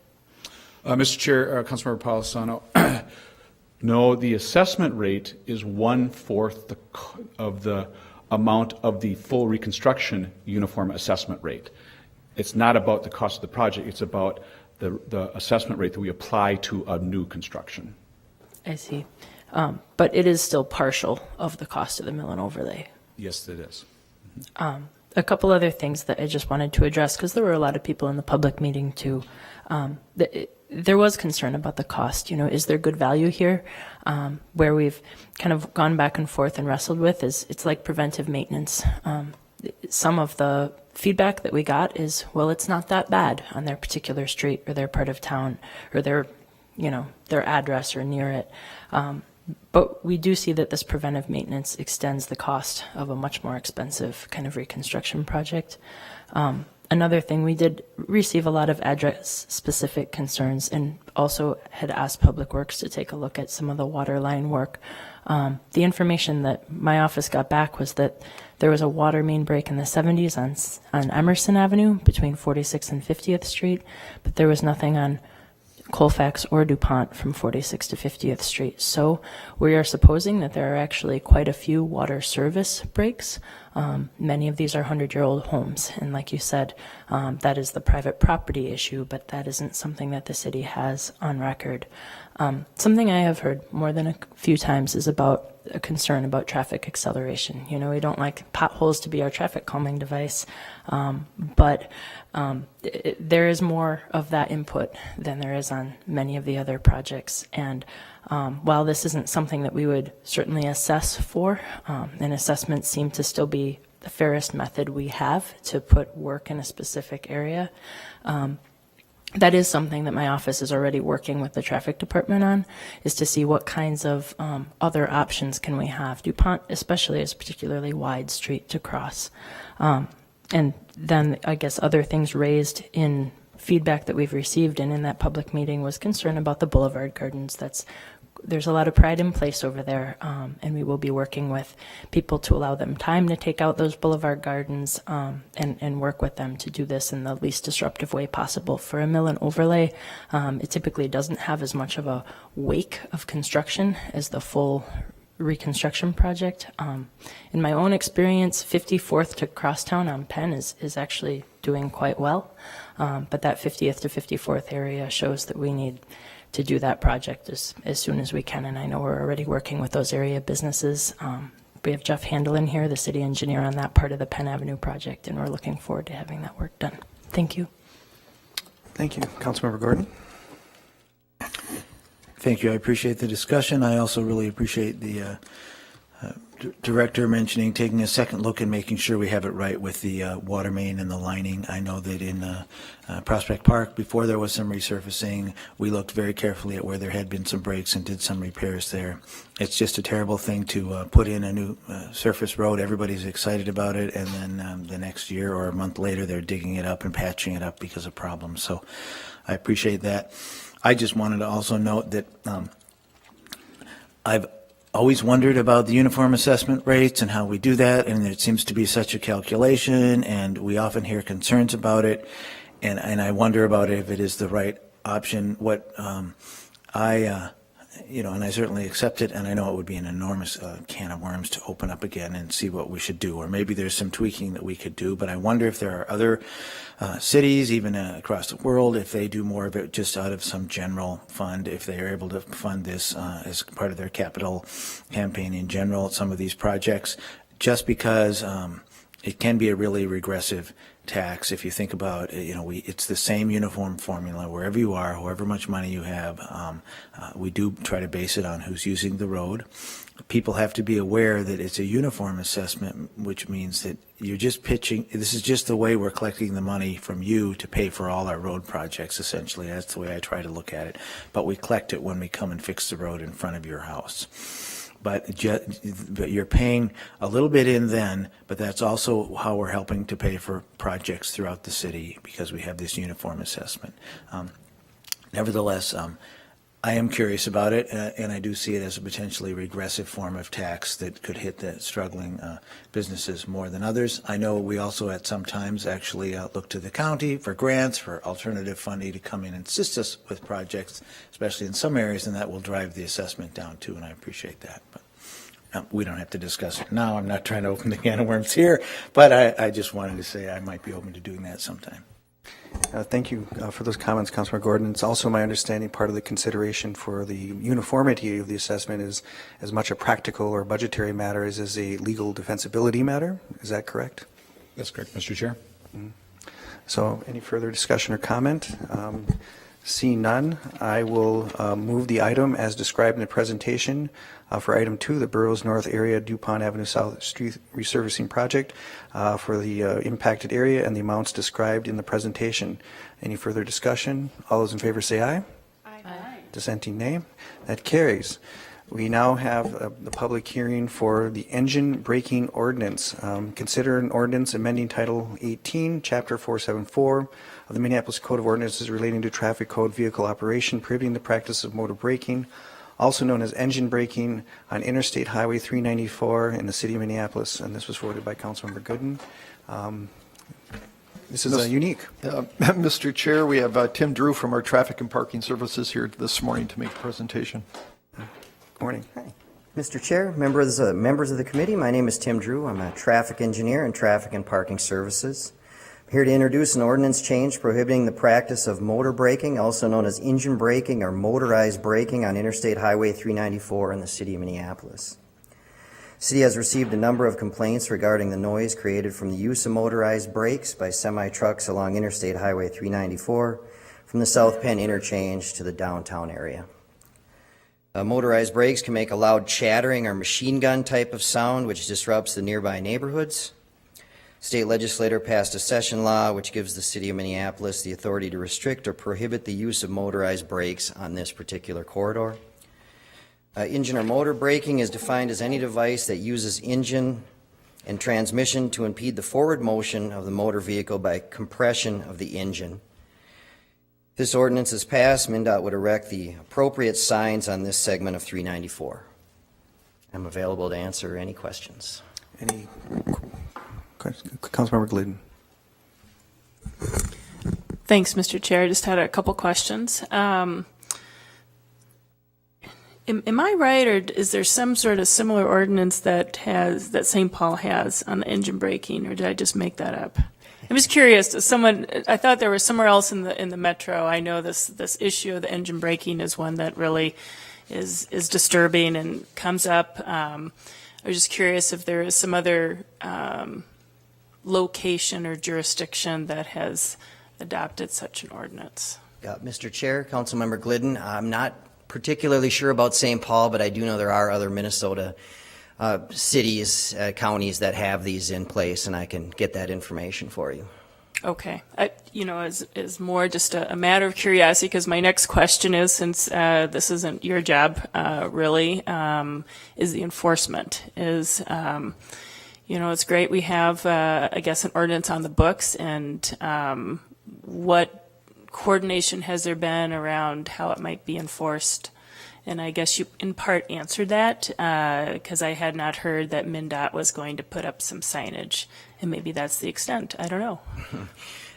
Mr. Chair, Councilmember Palisano, no, the assessment rate is 1/4 of the amount of the full reconstruction uniform assessment rate. It's not about the cost of the project, it's about the assessment rate that we apply to a new construction. I see. But it is still partial of the cost of the mill and overlay. Yes, it is. A couple other things that I just wanted to address, because there were a lot of people in the public meeting too. There was concern about the cost. You know, is there good value here? Where we've kind of gone back and forth and wrestled with is it's like preventive maintenance. Some of the feedback that we got is, well, it's not that bad on their particular street or their part of town or their address or near it. But we do see that this preventive maintenance extends the cost of a much more expensive kind of reconstruction project. Another thing, we did receive a lot of address-specific concerns and also had asked Public Works to take a look at some of the water line work. The information that my office got back was that there was a water main break in the 70s on Emerson Avenue between 46th and 50th Street, but there was nothing on Colfax or DuPont from 46th to 50th Street. So we are supposing that there are actually quite a few water service breaks. Many of these are 100-year-old homes. And like you said, that is the private property issue, but that isn't something that the city has on record. Something I have heard more than a few times is about a concern about traffic acceleration. You know, we don't like potholes to be our traffic calming device, but there is more of that input than there is on many of the other projects. And while this isn't something that we would certainly assess for, and assessments seem to still be the fairest method we have to put work in a specific area, that is something that my office is already working with the traffic department on, is to see what kinds of other options can we have. DuPont especially is a particularly wide street to cross. And then I guess other things raised in feedback that we've received and in that public meeting was concern about the boulevard gardens. There's a lot of pride in place over there, and we will be working with people to allow them time to take out those boulevard gardens and work with them to do this in the least disruptive way possible. For a mill and overlay, it typically doesn't have as much of a wake of construction as the full reconstruction project. In my own experience, 54th to Crosstown on Penn is actually doing quite well, but that 50th to 54th area shows that we need to do that project as soon as we can, and I know we're already working with those area businesses. We have Jeff Handelin here, the city engineer on that part of the Penn Avenue project, and we're looking forward to having that work done. Thank you. Thank you. Councilmember Gordon? Thank you. I appreciate the discussion. I also really appreciate the director mentioning taking a second look and making sure we have it right with the water main and the lining. I know that in Prospect Park, before there was some resurfacing, we looked very carefully at where there had been some breaks and did some repairs there. It's just a terrible thing to put in a new surface road. Everybody's excited about it, and then the next year or a month later, they're digging it up and patching it up because of problems. So I appreciate that. I just wanted to also note that I've always wondered about the uniform assessment rates and how we do that, and it seems to be such a calculation, and we often hear concerns about it, and I wonder about if it is the right option. What and I certainly accept it, and I know it would be an enormous can of worms to open up again and see what we should do, or maybe there's some tweaking that we could do, but I wonder if there are other cities, even across the world, if they do more of it just out of some general fund, if they are able to fund this as part of their capital campaign in general, some of these projects, just because it can be a really regressive tax. If you think about it, it's the same uniform formula wherever you are, however much money you have. We do try to base it on who's using the road. People have to be aware that it's a uniform assessment, which means that you're just pitching. This is just the way we're collecting the money from you to pay for all our road projects, essentially. That's the way I try to look at it. But we collect it when we come and fix the road in front of your house. But you're paying a little bit in then, but that's also how we're helping to pay for projects throughout the city because we have this uniform assessment. Nevertheless, I am curious about it, and I do see it as a potentially regressive form of tax that could hit the struggling businesses more than others. I know we also at some times actually look to the county for grants, for alternative funding to come in and assist us with projects, especially in some areas, and that will drive the assessment down too, and I appreciate that. But we don't have to discuss it now. I'm not trying to open the can of worms here, but I just wanted to say I might be open to doing that sometime. Thank you for those comments, Councilmember Gordon. It's also my understanding part of the consideration for the uniformity of the assessment is as much a practical or budgetary matter as is a legal defensibility matter. Is that correct? That's correct, Mr. Chair. So any further discussion or comment? Seeing none, I will move the item as described in the presentation for item 2, the Burroughs North Area DuPont Avenue South Street Resurfacing Project for the impacted area and the amounts described in the presentation. Any further discussion? All those in favor say aye. Aye. Dissenting nay. That carries. We now have the public hearing for the engine braking ordinance. Consider an ordinance amending Title 18, Chapter 474 of the Minneapolis Code of Ordinances relating to traffic code vehicle operation, prohibiting the practice of motor braking, also known as engine braking, on Interstate Highway 394 in the city of Minneapolis. And this was forwarded by Councilmember Gooden. This is unique. Mr. Chair, we have Tim Drew from our Traffic and Parking Services here this morning to make the presentation. Morning. Hi. Mr. Chair, members of the committee, my name is Tim Drew. I'm a traffic engineer in Traffic and Parking Services. I'm here to introduce an ordinance change prohibiting the practice of motor braking, also known as engine braking or motorized braking, on Interstate Highway 394 in the city of Minneapolis. The city has received a number of complaints regarding the noise created from the use of motorized brakes by semi-trucks along Interstate Highway 394 from the South Penn interchange to the downtown area. Motorized brakes can make a loud chattering or machine gun type of sound, which disrupts the nearby neighborhoods. State legislature passed a session law which gives the city of Minneapolis the authority to restrict or prohibit the use of motorized brakes on this particular corridor. Engine or motor braking is defined as any device that uses engine and transmission to impede the forward motion of the motor vehicle by compression of the engine. If this ordinance is passed, MnDOT would erect the appropriate signs on this segment of 394. I'm available to answer any questions. Any questions? Councilmember Glidden. Thanks, Mr. Chair. I just had a couple questions. Am I right, or is there some sort of similar ordinance that St. Paul has on the engine braking, or did I just make that up? I'm just curious. I thought there was somewhere else in the metro. I know this issue of the engine braking is one that really is disturbing and comes up. I was just curious if there is some other location or jurisdiction that has adopted such an ordinance. Mr. Chair, Councilmember Glidden, I'm not particularly sure about St. Paul, but I do know there are other Minnesota cities, counties that have these in place, and I can get that information for you. Okay. Is more just a matter of curiosity, because my next question is, since this isn't your job, really, is the enforcement. It's great we have, I guess, an ordinance on the books, and what coordination has there been around how it might be enforced? And I guess you in part answered that, because I had not heard that MnDOT was going to put up some signage, and maybe that's the extent. I don't know.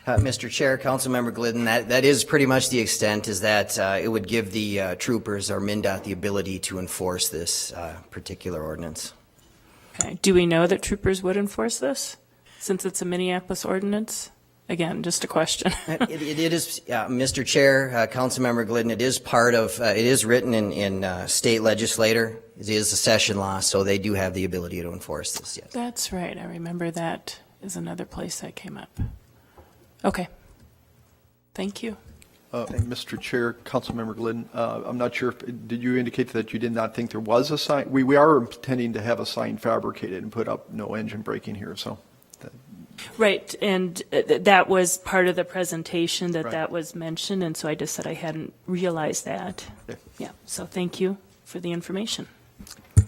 Mr. Chair, Councilmember Glidden, that is pretty much the extent, is that it would give the troopers or MnDOT the ability to enforce this particular ordinance. Okay. Do we know that troopers would enforce this, since it's a Minneapolis ordinance? Again, just a question. It is, Mr. Chair, Councilmember Glidden, it is part of, it is written in state legislature. It is a session law, so they do have the ability to enforce this, yes. That's right. I remember that is another place that came up. Okay. Thank you. Mr. Chair, Councilmember Glidden, I'm not sure, did you indicate that you did not think there was a sign? We are intending to have a sign fabricated and put up no engine braking here, so. Right, and that was part of the presentation Right. that was mentioned, and so I just said I hadn't realized that. Okay. Yeah, so thank you for the information.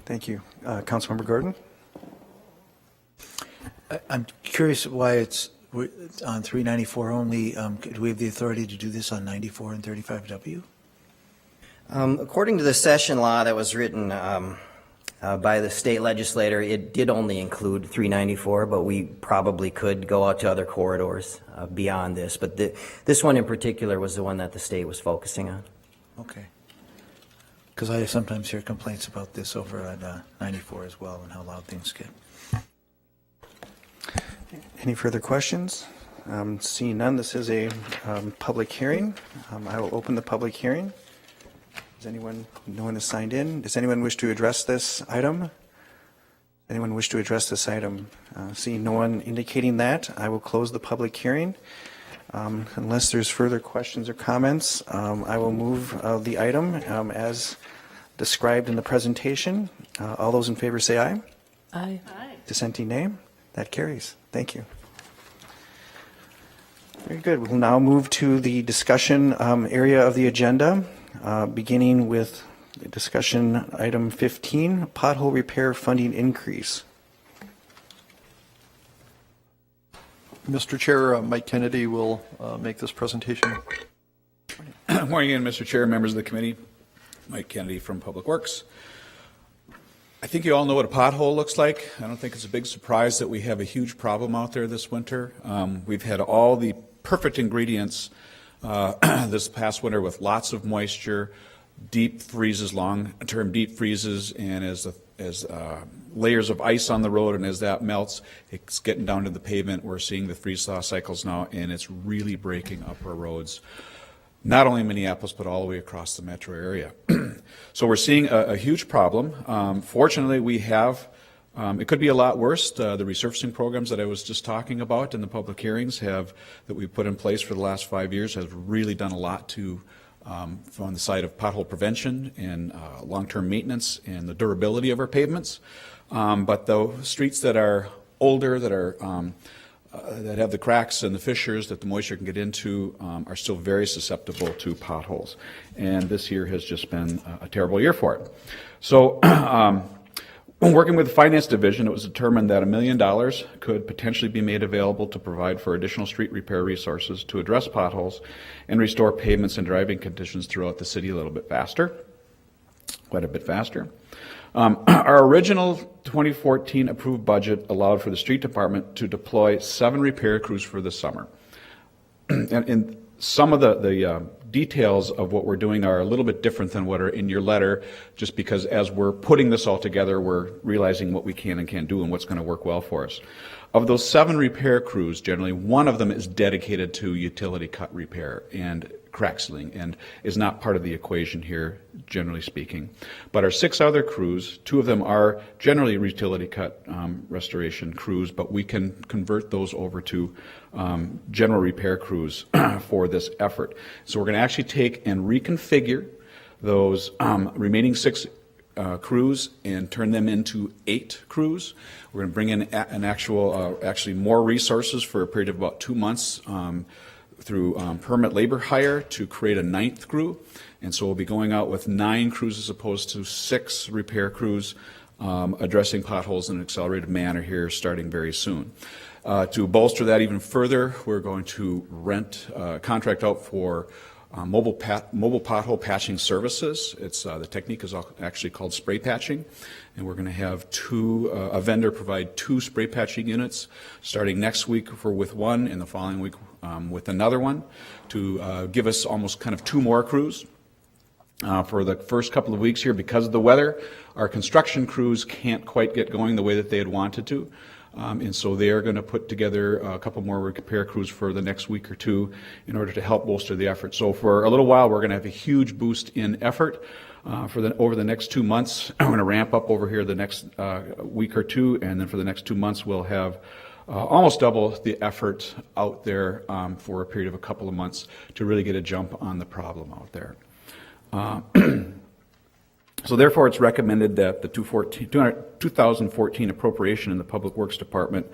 Thank you. Councilmember Gordon? I'm curious why it's on 394 only. Do we have the authority to do this on 94 and 35W? According to the session law that was written by the state legislator, it did only include 394, but we probably could go out to other corridors beyond this. But this one in particular was the one that the state was focusing on. Okay. Because I sometimes hear complaints about this over at 94 as well and how loud things get. Any further questions? Seeing none, this is a public hearing. I will open the public hearing. No one has signed in. Does anyone wish to address this item? Anyone wish to address this item? Seeing no one indicating that, I will close the public hearing. Unless there's further questions or comments, I will move the item as described in the presentation. All those in favor say aye. Aye. Dissenting nay. That carries. Thank you. Very good. We'll now move to the discussion area of the agenda, beginning with discussion item 15, pothole repair funding increase. Mr. Chair, Mike Kennedy will make this presentation. Morning again, Mr. Chair, members of the committee. Mike Kennedy from Public Works. I think you all know what a pothole looks like. I don't think it's a big surprise that we have a huge problem out there this winter. We've had all the perfect ingredients this past winter with lots of moisture, deep freezes, long-term deep freezes, and as layers of ice on the road, and as that melts, it's getting down to the pavement. We're seeing the freeze-thaw cycles now, and it's really breaking up our roads, not only in Minneapolis, but all the way across the metro area. So we're seeing a huge problem. Fortunately, we have, it could be a lot worse. The resurfacing programs that I was just talking about in the public hearings that we've put in place for the last 5 years have really done a lot to on the side of pothole prevention and long-term maintenance and the durability of our pavements. But the streets that are older, that have the cracks and the fissures that the moisture can get into are still very susceptible to potholes. And this year has just been a terrible year for it. So when working with the Finance Division, it was determined that $1 million could potentially be made available to provide for additional street repair resources to address potholes and restore pavements and driving conditions throughout the city a little bit faster, quite a bit faster. Our original 2014 approved budget allowed for the street department to deploy 7 repair crews for the summer. And some of the details of what we're doing are a little bit different than what are in your letter, just because as we're putting this all together, we're realizing what we can and can't do and what's going to work well for us. Of those 7 repair crews, generally, one of them is dedicated to utility cut repair and crack sealing and is not part of the equation here, generally speaking. But our 6 other crews, 2 of them are generally utility cut restoration crews, but we can convert those over to general repair crews for this effort. So we're going to actually take and reconfigure those remaining 6 crews and turn them into 8 crews. We're going to bring in an actually more resources for a period of about 2 months through permit labor hire to create a 9th crew. And so we'll be going out with 9 crews as opposed to 6 repair crews addressing potholes in an accelerated manner here starting very soon. To bolster that even further, we're going to contract out for mobile pothole patching services. The technique is actually called spray patching, and we're going to have a vendor provide 2 spray patching units starting next week with one and the following week with another one to give us almost kind of 2 more crews. For the first couple of weeks here, because of the weather, our construction crews can't quite get going the way that they had wanted to. And so they are going to put together a couple more repair crews for the next week or 2 in order to help bolster the effort. So for a little while, we're going to have a huge boost in effort over the next 2 months. We're going to ramp up over here the next week or 2, and then for the next 2 months, we'll have almost double the effort out there for a period of a couple of months to really get a jump on the problem out there. So therefore, it's recommended that the 2014 appropriation in the Public Works Department,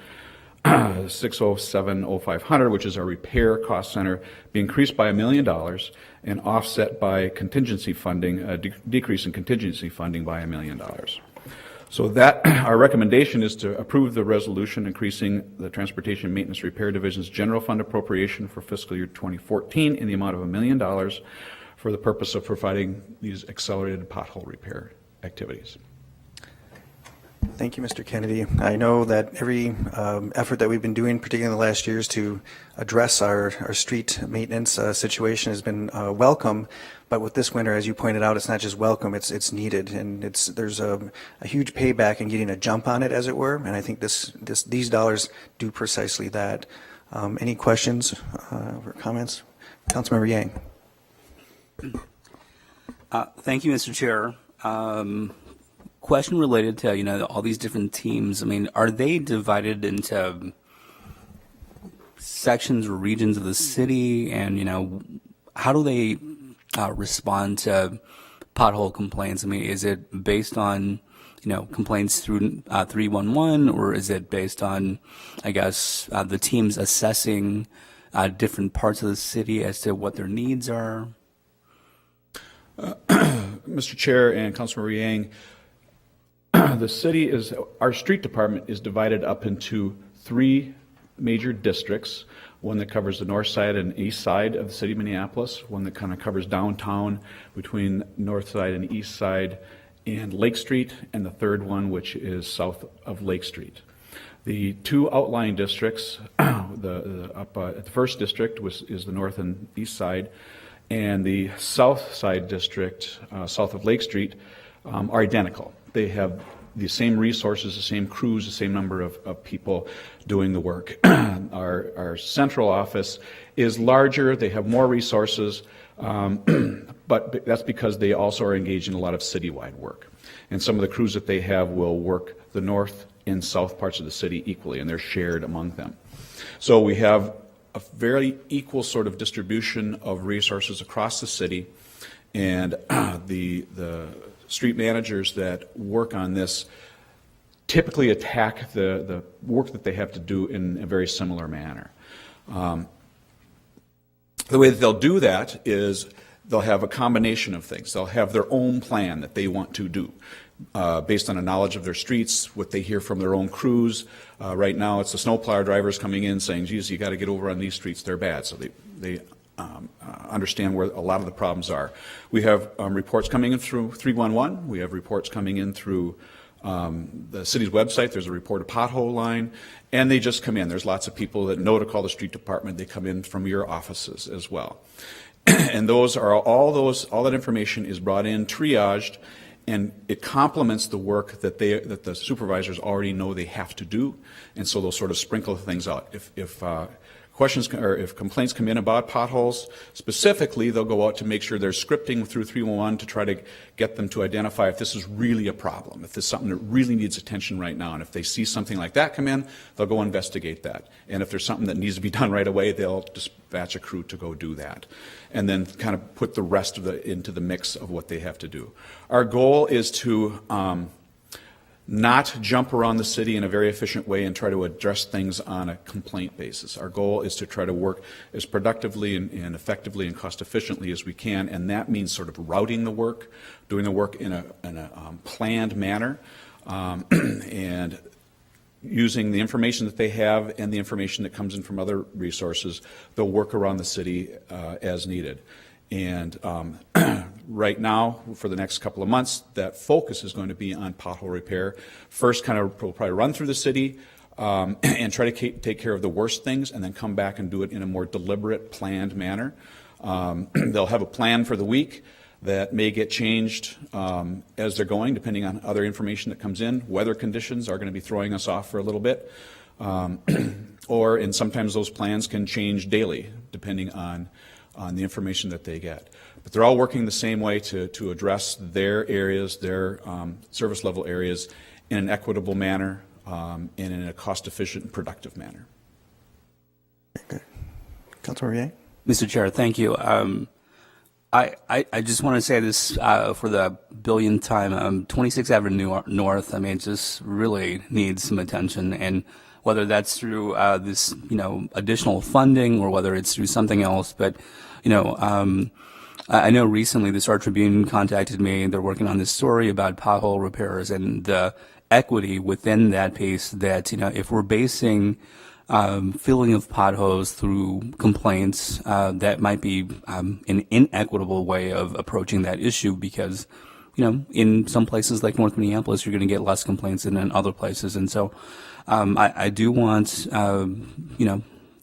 6070500, which is our repair cost center, be increased by $1 million and offset by contingency funding, a decrease in contingency funding by $1 million. So that our recommendation is to approve the resolution increasing the Transportation Maintenance Repair Division's general fund appropriation for fiscal year 2014 in the amount of $1 million for the purpose of providing these accelerated pothole repair activities. Thank you, Mr. Kennedy. I know that every effort that we've been doing, particularly in the last years, to address our street maintenance situation has been welcome. But with this winter, as you pointed out, it's not just welcome; it's needed, and there's a huge payback in getting a jump on it, as it were. And I think these dollars do precisely that. Any questions or comments, Councilmember Yang? Thank you, Mr. Chair. Question related to, all these different teams. I mean, are they divided into sections or regions of the city? And, how do they respond to pothole complaints? I mean, is it based on, complaints through 311, or is it based on, I guess, the teams assessing different parts of the city as to what their needs are? Mr. Chair and Councilmember Yang, our street department is divided up into 3 major districts, one that covers the north side and east side of the city of Minneapolis, one that kind of covers downtown between north side and east side and Lake Street, and the third one, which is south of Lake Street. The 2 outlying districts, the first district is the north and east side, and the south side district, south of Lake Street, are identical. They have the same resources, the same crews, the same number of people doing the work. Our central office is larger. They have more resources, but that's because they also are engaged in a lot of citywide work. And some of the crews that they have will work the north and south parts of the city equally, and they're shared among them. So we have a very equal sort of distribution of resources across the city, and the street managers that work on this typically attack the work that they have to do in a very similar manner. The way that they'll do that is they'll have a combination of things. They'll have their own plan that they want to do based on a knowledge of their streets, what they hear from their own crews. Right now it's the snowplow drivers coming in saying, geez, you got to get over on these streets, they're bad. So they understand where a lot of the problems are. We have reports coming in through 311. We have reports coming in through the city's website. There's a report a pothole line, and they just come in. There's lots of people that know to call the street department. They come in from your offices as well. And those are all that information is brought in, triaged, and it complements the work that the supervisors already know they have to do. And so they'll sort of sprinkle things out. If questions or if complaints come in about potholes, specifically, they'll go out to make sure they're scripting through 311 to try to get them to identify if this is really a problem, if there's something that really needs attention right now. And if they see something like that come in, they'll go investigate that. And if there's something that needs to be done right away, they'll dispatch a crew to go do that. And then kind of put the rest of into the mix of what they have to do. Our goal is to not jump around the city in a very efficient way and try to address things on a complaint basis. Our goal is to try to work as productively and effectively and cost efficiently as we can, and that means sort of routing the work, doing the work in a planned manner, and using the information that they have and the information that comes in from other resources. They'll work around the city as needed. And right now, for the next couple of months, that focus is going to be on pothole repair. First, we'll probably run through the city and try to take care of the worst things, and then come back and do it in a more deliberate, planned manner. They'll have a plan for the week that may get changed as they're going, depending on other information that comes in. Weather conditions are going to be throwing us off for a little bit. And sometimes those plans can change daily, depending on the information that they get. But they're all working the same way to address their areas, their service level areas, in an equitable manner and in a cost-efficient and productive manner. Good. Councilmember Yang? Mr. Chair, thank you. I just want to say this for the billionth time. 26th Avenue North, I mean, it just really needs some attention. And whether that's through this, additional funding or whether it's through something else. But, I know recently the Star Tribune contacted me. They're working on this story about pothole repairs and the equity within that piece that, if we're basing filling of potholes through complaints, that might be an inequitable way of approaching that issue because, in some places like North Minneapolis, you're going to get less complaints than in other places. And so I do want,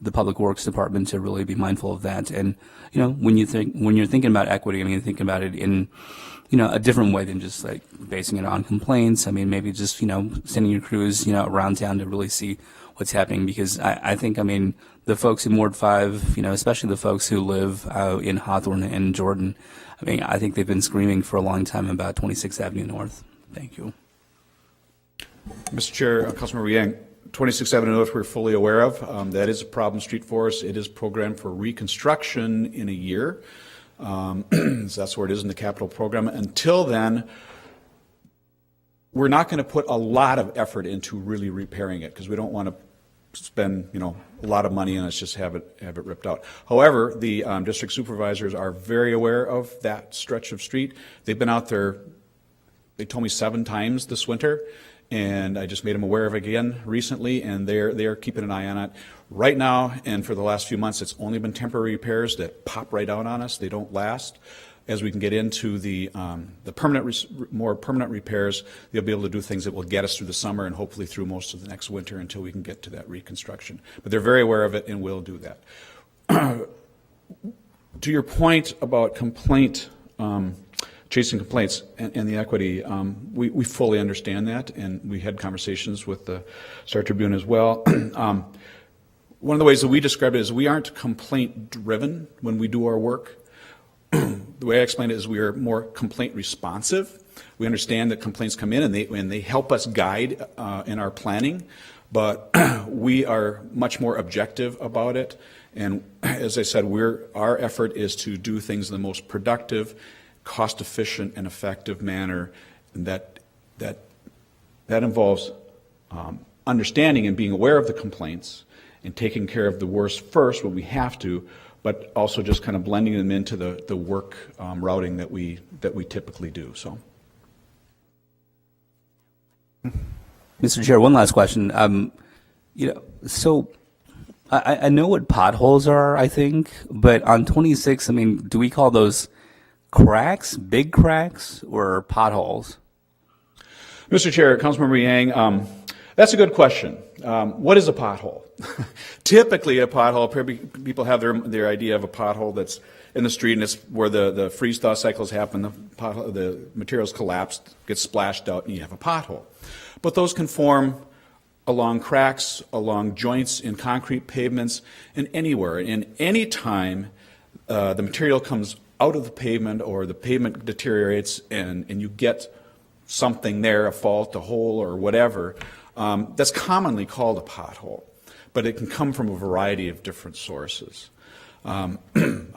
the Public Works Department to really be mindful of that. And, when you're thinking about equity, think about it in, a different way than just like basing it on complaints. Maybe just, sending your crews, around town to really see what's happening. Because I think, the folks in Ward 5, especially the folks who live in Hawthorne and Jordan, I think they've been screaming for a long time about 26th Avenue North. Thank you. Mr. Chair, Councilmember Yang, 26th Avenue North we're fully aware of. That is a problem street for us. It is programmed for reconstruction in a year. So that's where it is in the capital program. Until then, we're not going to put a lot of effort into really repairing it because we don't want to spend a lot of money and let's just have it ripped out. However, the district supervisors are very aware of that stretch of street. They've been out there, they told me 7 times this winter, and I just made them aware of it again recently, and they're keeping an eye on it. Right now, and for the last few months, it's only been temporary repairs that pop right out on us. They don't last. As we can get into the more permanent repairs, they'll be able to do things that will get us through the summer and hopefully through most of the next winter until we can get to that reconstruction. But they're very aware of it and will do that. To your point about chasing complaints and the equity, we fully understand that, and we had conversations with the Star Tribune as well. One of the ways that we describe it is we aren't complaint-driven when we do our work. The way I explain it is we are more complaint responsive. We understand that complaints come in and they help us guide in our planning, but we are much more objective about it. And as I said, our effort is to do things in the most productive, cost-efficient, and effective manner. And that involves understanding and being aware of the complaints and taking care of the worst first when we have to, but also just kind of blending them into the work routing that we typically do. So, Mr. Chair, one last question. So I know what potholes are, I think, but on 26, do we call those cracks, big cracks, or potholes? Mr. Chair, Councilmember Yang, that's a good question. What is a pothole? Typically, a pothole, people have their idea of a pothole that's in the street, and it's where the freeze-thaw cycles happen, the materials collapse, gets splashed out, and you have a pothole. But those can form along cracks, along joints in concrete pavements, and anywhere. And any time the material comes out of the pavement or the pavement deteriorates and you get something there, a fault, a hole, or whatever, that's commonly called a pothole, but it can come from a variety of different sources. I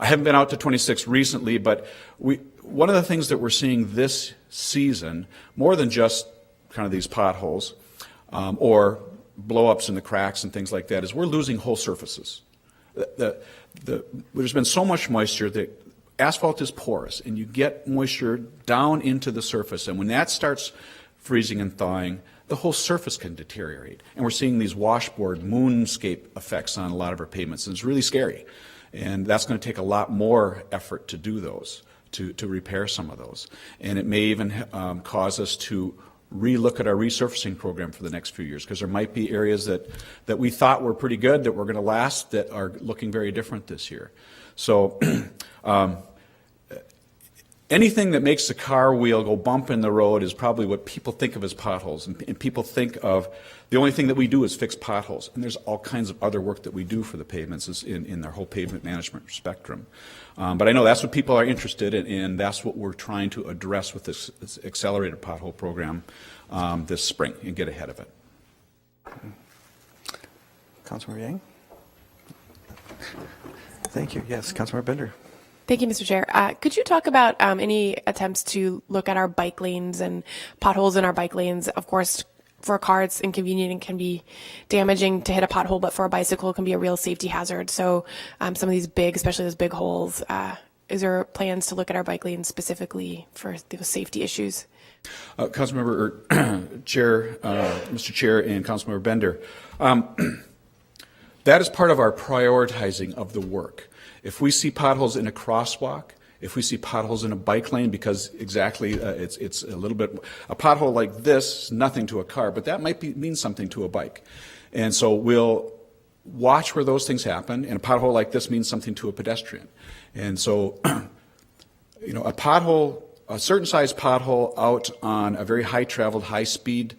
haven't been out to 26 recently, but one of the things that we're seeing this season, more than just kind of these potholes or blow-ups in the cracks and things like that, is we're losing whole surfaces. There's been so much moisture that asphalt is porous, and you get moisture down into the surface, and when that starts freezing and thawing, the whole surface can deteriorate. And we're seeing these washboard moonscape effects on a lot of our pavements, and it's really scary. And that's going to take a lot more effort to do those, to repair some of those. And it may even cause us to relook at our resurfacing program for the next few years, because there might be areas that we thought were pretty good, that were going to last, that are looking very different this year. So anything that makes the car wheel go bump in the road is probably what people think of as potholes. And people think of the only thing that we do is fix potholes. And there's all kinds of other work that we do for the pavements in their whole pavement management spectrum. But I know that's what people are interested in, and that's what we're trying to address with this accelerated pothole program this spring and get ahead of it. Councilmember Yang? Thank you. Yes, Councilmember Bender. Thank you, Mr. Chair. Could you talk about any attempts to look at our bike lanes and potholes in our bike lanes? Of course, for a car, it's inconvenient and can be damaging to hit a pothole, but for a bicycle, it can be a real safety hazard. So some of these big, especially those big holes, is there plans to look at our bike lanes specifically for those safety issues? Councilmember Chair, Mr. Chair, and Councilmember Bender. That is part of our prioritizing of the work. If we see potholes in a crosswalk, if we see potholes in a bike lane, because exactly it's a little bit, a pothole like this is nothing to a car, but that might mean something to a bike. And so we'll watch where those things happen, and a pothole like this means something to a pedestrian. And so, a pothole, a certain size pothole out on a very high-traveled, high-speed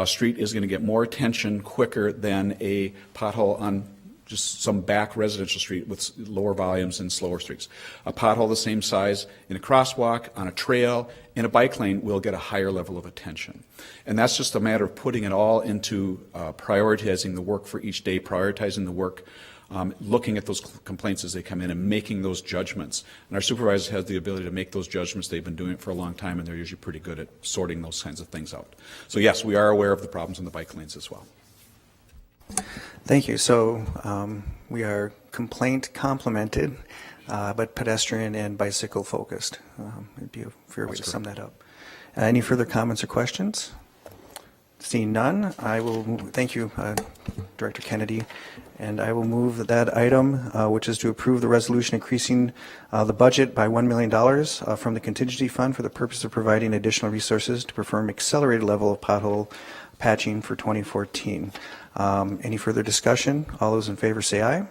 street is going to get more attention quicker than a pothole on just some back residential street with lower volumes and slower streets. A pothole the same size in a crosswalk, on a trail, in a bike lane will get a higher level of attention. And that's just a matter of putting it all into prioritizing the work for each day, prioritizing the work, looking at those complaints as they come in and making those judgments. And our supervisors have the ability to make those judgments. They've been doing it for a long time, and they're usually pretty good at sorting those kinds of things out. So yes, we are aware of the problems in the bike lanes as well. Thank you. So we are complaint complemented, but pedestrian and bicycle focused. It'd be a fair way to sum that up. Any further comments or questions? Seeing none, I will thank you, Director Kennedy, and I will move that item, which is to approve the resolution increasing the budget by $1 million from the contingency fund for the purpose of providing additional resources to perform accelerated level of pothole patching for 2014. Any further discussion? All those in favor say aye.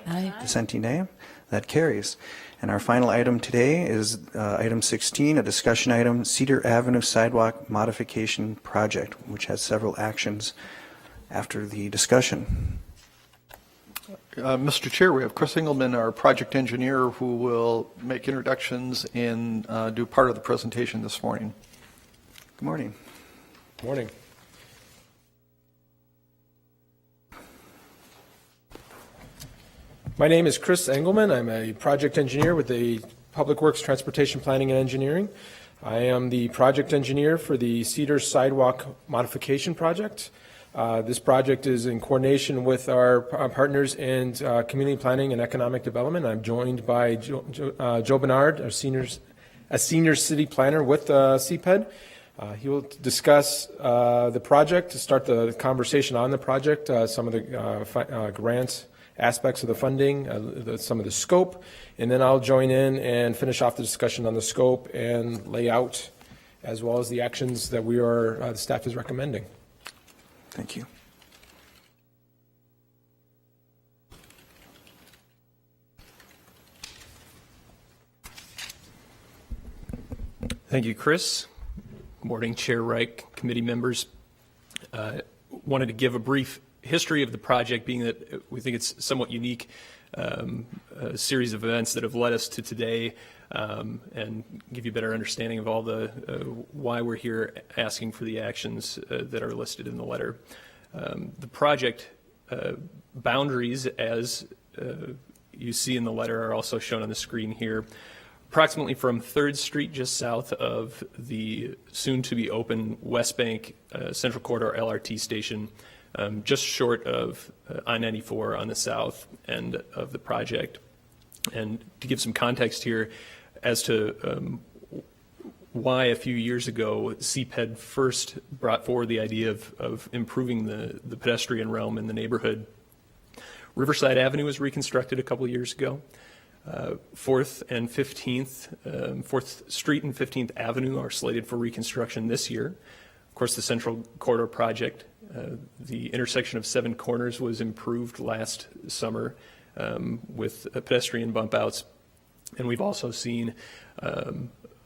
Aye. Dissenting nay. That carries. And our final item today is item 16, a discussion item, Cedar Avenue Sidewalk Modification Project, which has several actions after the discussion. Mr. Chair, we have Chris Engelman, our project engineer, who will make introductions and do part of the presentation this morning. Good morning. Morning. My name is Chris Engelman. I'm a project engineer with the Public Works Transportation Planning and Engineering. I am the project engineer for the Cedar Sidewalk Modification Project. This project is in coordination with our partners in community planning and economic development. I'm joined by Joe Bernard, a senior city planner with CPED. He will discuss the project, to start the conversation on the project, some of the grant aspects of the funding, some of the scope, and then I'll join in and finish off the discussion on the scope and layout, as well as the actions that the staff is recommending. Thank you. Thank you, Chris. Good morning, Chair Reich, committee members. Wanted to give a brief history of the project, being that we think it's somewhat unique, a series of events that have led us to today, and give you a better understanding of all the why we're here asking for the actions that are listed in the letter. The project boundaries, as you see in the letter, are also shown on the screen here. Approximately from 3rd Street, just south of the soon-to-be open West Bank Central Corridor LRT station, just short of I-94 on the south end of the project. And to give some context here as to why a few years ago CPED first brought forward the idea of improving the pedestrian realm in the neighborhood. Riverside Avenue was reconstructed a couple of years ago. 4th and 15th, 4th Street and 15th Avenue are slated for reconstruction this year. Of course, the Central Corridor project, the intersection of 7 Corners was improved last summer with pedestrian bump outs. And we've also seen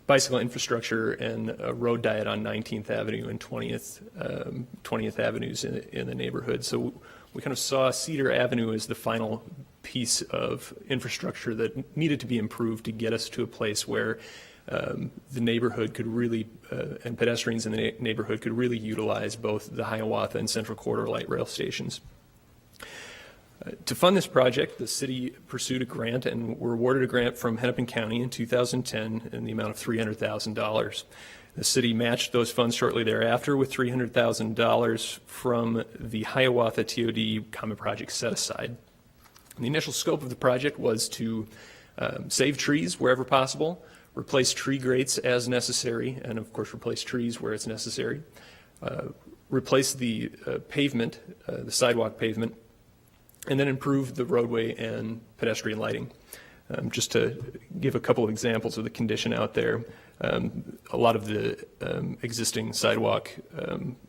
bicycle infrastructure and a road diet on 19th Avenue and 20th Avenues in the neighborhood. So we kind of saw Cedar Avenue as the final piece of infrastructure that needed to be improved to get us to a place where the neighborhood could really, and pedestrians in the neighborhood could really utilize both the Hiawatha and Central Corridor light rail stations. To fund this project, the city pursued a grant and were awarded a grant from Hennepin County in 2010 in the amount of $300,000. The city matched those funds shortly thereafter with $300,000 from the Hiawatha TOD Common Project set aside. The initial scope of the project was to save trees wherever possible, replace tree grates as necessary, and of course replace trees where it's necessary, replace the pavement, the sidewalk pavement, and then improve the roadway and pedestrian lighting. Just to give a couple of examples of the condition out there, a lot of the existing sidewalk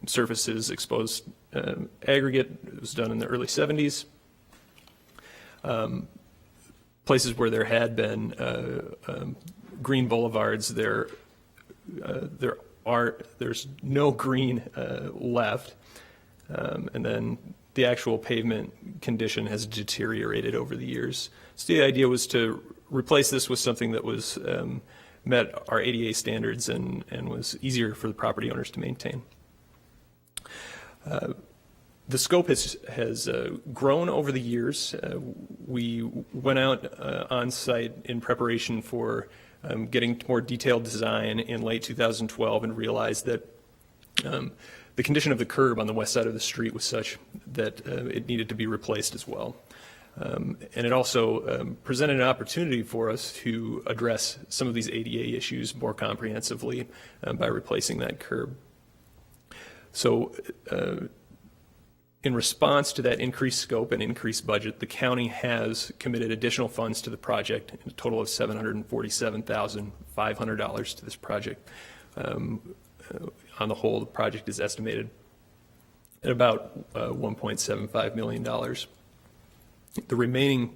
surfaces exposed aggregate. It was done in the early 70s. Places where there had been green boulevards, there's no green left, and then the actual pavement condition has deteriorated over the years. So the idea was to replace this with something that was met our ADA standards and was easier for the property owners to maintain. The scope has grown over the years. We went out on site in preparation for getting more detailed design in late 2012 and realized that the condition of the curb on the west side of the street was such that it needed to be replaced as well. And it also presented an opportunity for us to address some of these ADA issues more comprehensively by replacing that curb. So in response to that increased scope and increased budget, the county has committed additional funds to the project, a total of $747,500 to this project. On the whole, the project is estimated at about $1.75 million. The remaining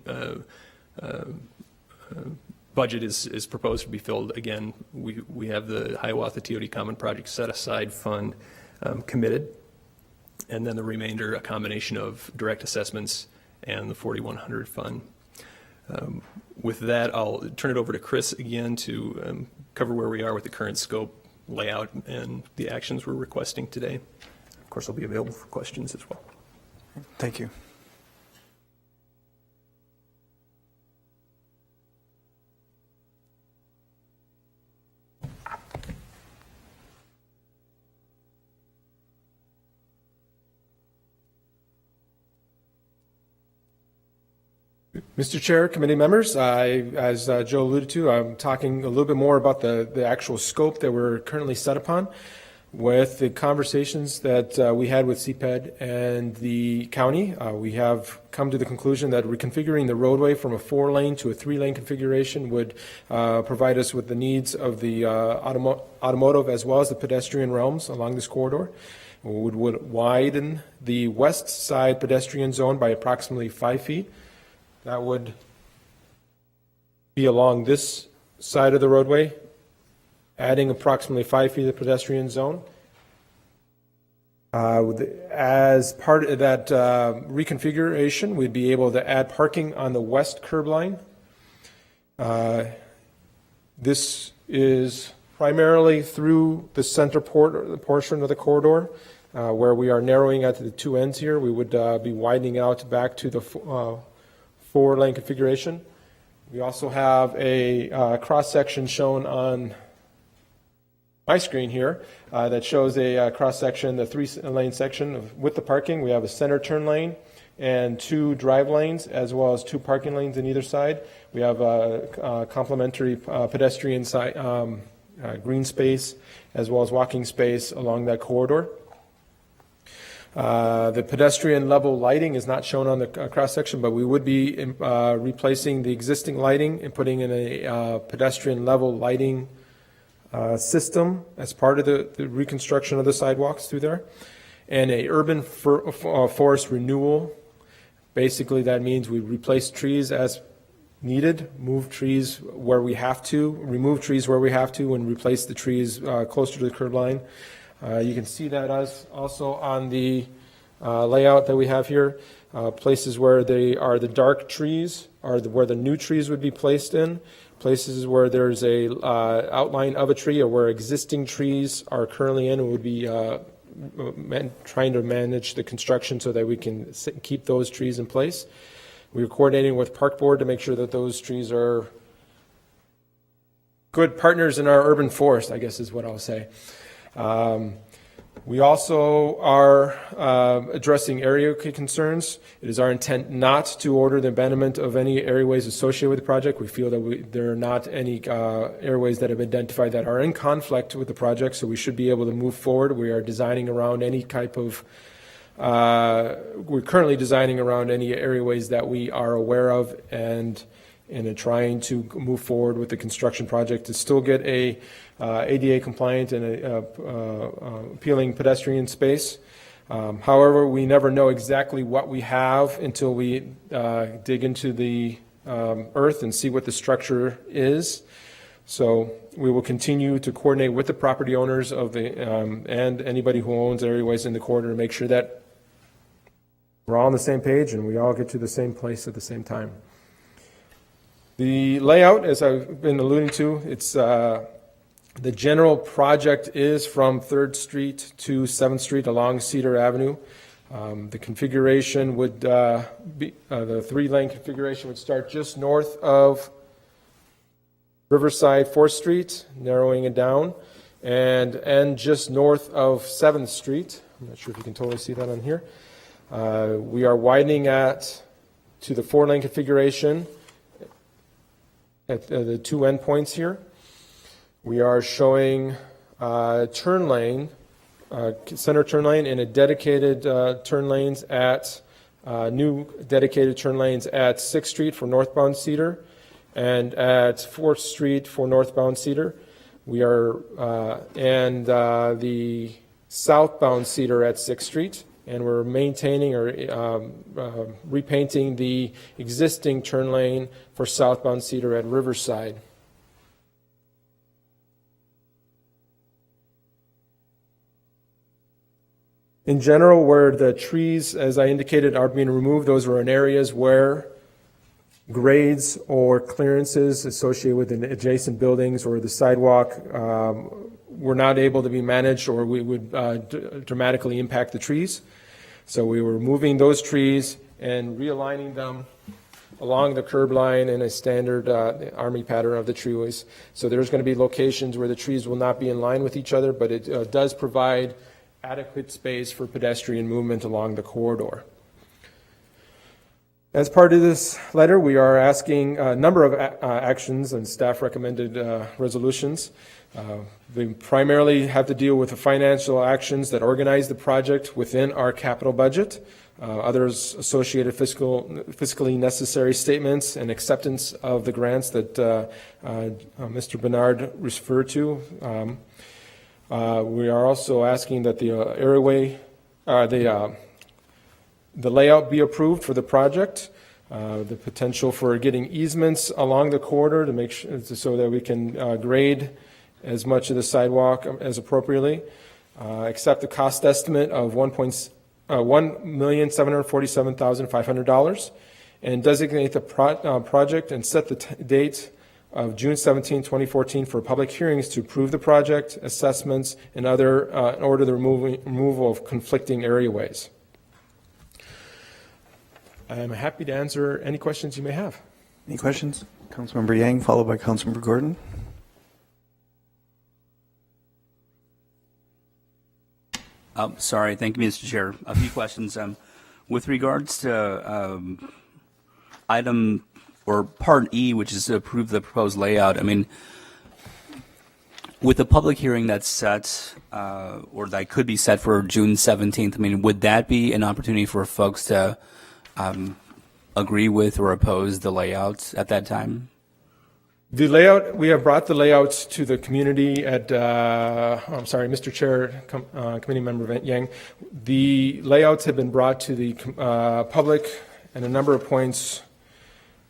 budget is proposed to be filled. Again, we have the Hiawatha TOD Common Project Set Aside Fund committed, and then the remainder a combination of direct assessments and the 4100 fund. With that, I'll turn it over to Chris again to cover where we are with the current scope, layout, and the actions we're requesting today. Of course, I'll be available for questions as well. Thank you. Mr. Chair, committee members, as Joe alluded to, I'm talking a little bit more about the actual scope that we're currently set upon. With the conversations that we had with CPED and the county, we have come to the conclusion that reconfiguring the roadway from a 4-lane to a 3-lane configuration would provide us with the needs of the automotive as well as the pedestrian realms along this corridor. Would widen the west side pedestrian zone by approximately 5 feet. That would be along this side of the roadway, adding approximately 5 feet of the pedestrian zone. As part of that reconfiguration, we'd be able to add parking on the west curb line. This is primarily through the center portion of the corridor, where we are narrowing out to the two ends here. We would be widening out back to the 4-lane configuration. We also have a cross-section shown on my screen here that shows a cross-section, the 3-lane section with the parking. We have a center turn lane and 2 drive lanes, as well as 2 parking lanes on either side. We have a complementary pedestrian green space, as well as walking space along that corridor. The pedestrian level lighting is not shown on the cross-section, but we would be replacing the existing lighting and putting in a pedestrian level lighting system as part of the reconstruction of the sidewalks through there. And a urban forest renewal. Basically, that means we replace trees as needed, move trees where we have to, remove trees where we have to, and replace the trees closer to the curb line. You can see that as also on the layout that we have here. Places where they are the dark trees are where the new trees would be placed in. Places where there's a outline of a tree or where existing trees are currently in, would be trying to manage the construction so that we can keep those trees in place. We're coordinating with Park Board to make sure that those trees are good partners in our urban forest, I guess is what I'll say. We also are addressing area concerns. It is our intent not to order the abandonment of any areaways associated with the project. We feel that there are not any areaways that have identified that are in conflict with the project, so we should be able to move forward. We are designing around any type of we're currently designing around any areaways that we are aware of and trying to move forward with the construction project to still get a ADA compliant and appealing pedestrian space. However, we never know exactly what we have until we dig into the earth and see what the structure is. So we will continue to coordinate with the property owners of the and anybody who owns areaways in the corridor to make sure that we're all on the same page and we all get to the same place at the same time. The layout, as I've been alluding to, it's the general project is from 3rd Street to 7th Street along Cedar Avenue. The configuration would be, the 3-lane configuration would start just north of Riverside 4th Street, narrowing it down, and end just north of 7th Street. I'm not sure if you can totally see that on here. We are widening to the 4-lane configuration at the 2 endpoints here. We are showing turn lane, center turn lane, and a dedicated turn lanes at new dedicated turn lanes at 6th Street for northbound Cedar and at 4th Street for northbound Cedar. We are and the southbound Cedar at 6th Street, and we're maintaining or repainting the existing turn lane for southbound Cedar at Riverside. In general, where the trees, as I indicated, are being removed, those are in areas where grades or clearances associated with the adjacent buildings or the sidewalk were not able to be managed, or we would dramatically impact the trees. So we were removing those trees and realigning them along the curb line in a standard army pattern of the treeways. So there's going to be locations where the trees will not be in line with each other, but it does provide adequate space for pedestrian movement along the corridor. As part of this letter, we are asking a number of actions and staff recommended resolutions. They primarily have to deal with the financial actions that organize the project within our capital budget, others associated fiscally necessary statements and acceptance of the grants that Mr. Bernard referred to. We are also asking that the the layout be approved for the project, the potential for getting easements along the corridor to make sure, so that we can grade as much of the sidewalk as appropriately, accept the cost estimate of $1,747,500, and designate the project and set the date of June 17, 2014 for public hearings to approve the project, assessments, and other in order the removal of conflicting areaways. I'm happy to answer any questions you may have. Any questions? Councilmember Yang, followed by Councilmember Gordon. Sorry, thank you, Mr. Chair. A few questions. With regards to item or Part E, which is to approve the proposed layout, I mean, with the public hearing that's set, or that could be set for June 17th, I mean, would that be an opportunity for folks to agree with or oppose the layouts at that time? The layout, we have brought the layouts to the community at, I'm sorry, Mr. Chair, Committee Member Yang. The layouts have been brought to the public at a number of points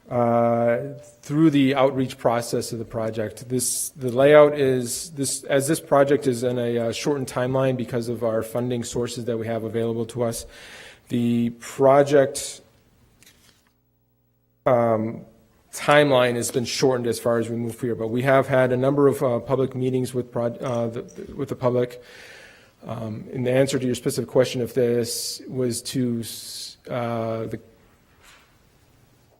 through the outreach process of the project. The layout is, as this project is in a shortened timeline because of our funding sources that we have available to us, the project timeline has been shortened as far as we move here, but we have had a number of public meetings with the public. In the answer to your specific question, if this was to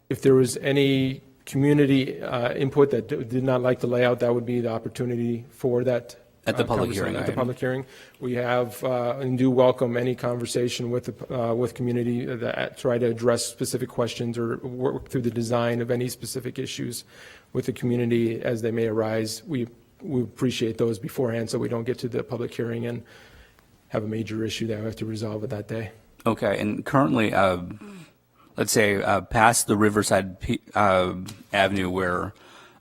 if there was any community input that did not like the layout, that would be the opportunity for that. At the public hearing. At the public hearing, we have and do welcome any conversation with community that try to address specific questions or work through the design of any specific issues with the community as they may arise. We appreciate those beforehand, so we don't get to the public hearing and have a major issue that we have to resolve at that day. Okay, and currently, let's say past the Riverside Avenue where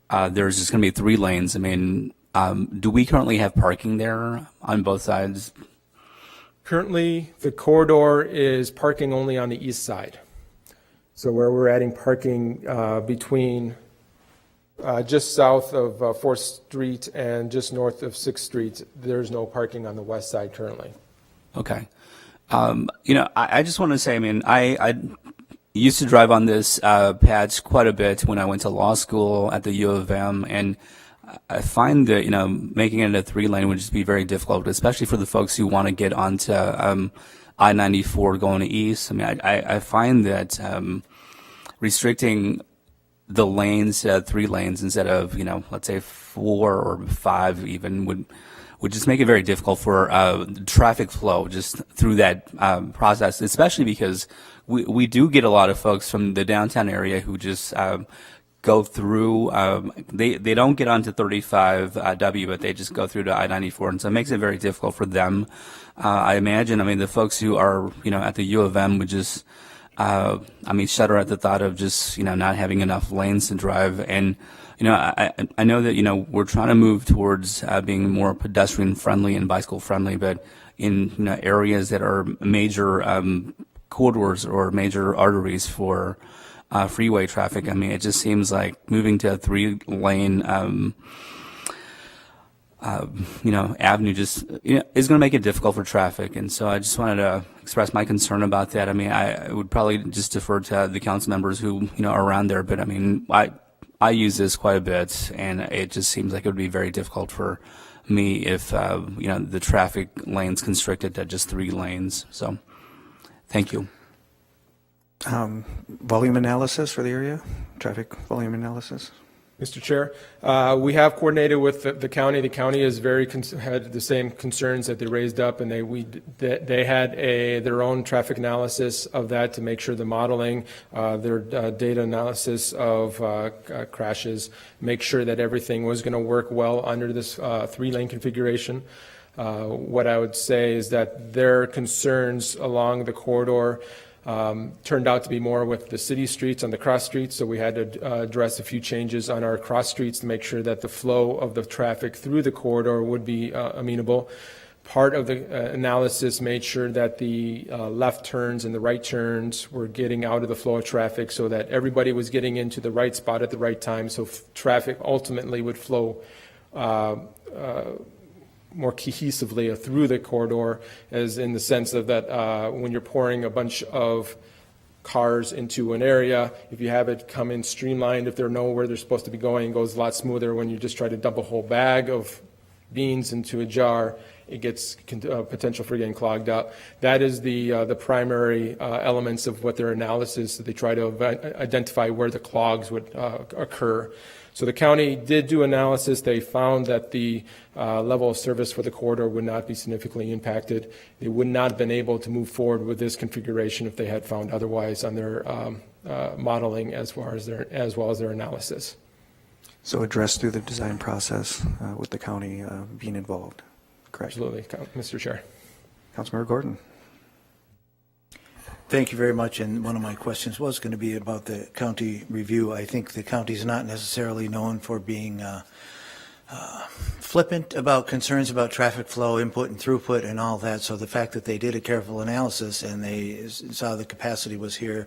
there's just going to be 3 lanes. I mean, do we currently have parking there on both sides? Currently, the corridor is parking only on the east side. So where we're adding parking between just south of 4th Street and just north of 6th Street, there's no parking on the west side currently. Okay. I just want to say, I mean, I used to drive on this patch quite a bit when I went to law school at the U of M, and I find that, making it a 3-lane would just be very difficult, especially for the folks who want to get onto I-94 going east. I mean, I find that restricting the lanes to 3 lanes instead of, let's say 4 or 5 even would just make it very difficult for traffic flow just through that process, especially because we do get a lot of folks from the downtown area who just go through, they don't get onto 35W, but they just go through to I-94, and so it makes it very difficult for them. I imagine, the folks who are, at the U of M would just, shudder at the thought of just, not having enough lanes to drive. And, I know that, we're trying to move towards being more pedestrian friendly and bicycle friendly, but in areas that are major corridors or major arteries for freeway traffic, it just seems like moving to a 3-lane, avenue just, is going to make it difficult for traffic. And so I just wanted to express my concern about that. I would probably just defer to the council members who, are around there, but I use this quite a bit, and it just seems like it would be very difficult for me if, the traffic lanes constricted to just 3 lanes. So, thank you. Volume analysis for the area, traffic volume analysis. Mr. Chair, we have coordinated with the county. The county is had the same concerns that they raised up, and they had their own traffic analysis of that to make sure the modeling, their data analysis of crashes, make sure that everything was going to work well under this 3-lane configuration. What I would say is that their concerns along the corridor turned out to be more with the city streets on the cross streets, so we had to address a few changes on our cross streets to make sure that the flow of the traffic through the corridor would be amenable. Part of the analysis made sure that the left turns and the right turns were getting out of the flow of traffic so that everybody was getting into the right spot at the right time, so traffic ultimately would flow more cohesively through the corridor, as in the sense of that when you're pouring a bunch of cars into an area, if you have it come in streamlined, if they know where they're supposed to be going, it goes a lot smoother. When you just try to dump a whole bag of beans into a jar, it gets potential for getting clogged up. That is the primary elements of what their analysis, that they try to identify where the clogs would occur. So the county did do analysis. They found that the level of service for the corridor would not be significantly impacted. They would not have been able to move forward with this configuration if they had found otherwise on their modeling as well as their analysis. So addressed through the design process with the county being involved, correct? Absolutely, Mr. Chair. Councilmember Gordon. Thank you very much. And one of my questions was going to be about the county review. I think the county is not necessarily known for being flippant about concerns about traffic flow, input and throughput and all that. So the fact that they did a careful analysis and they saw the capacity was here,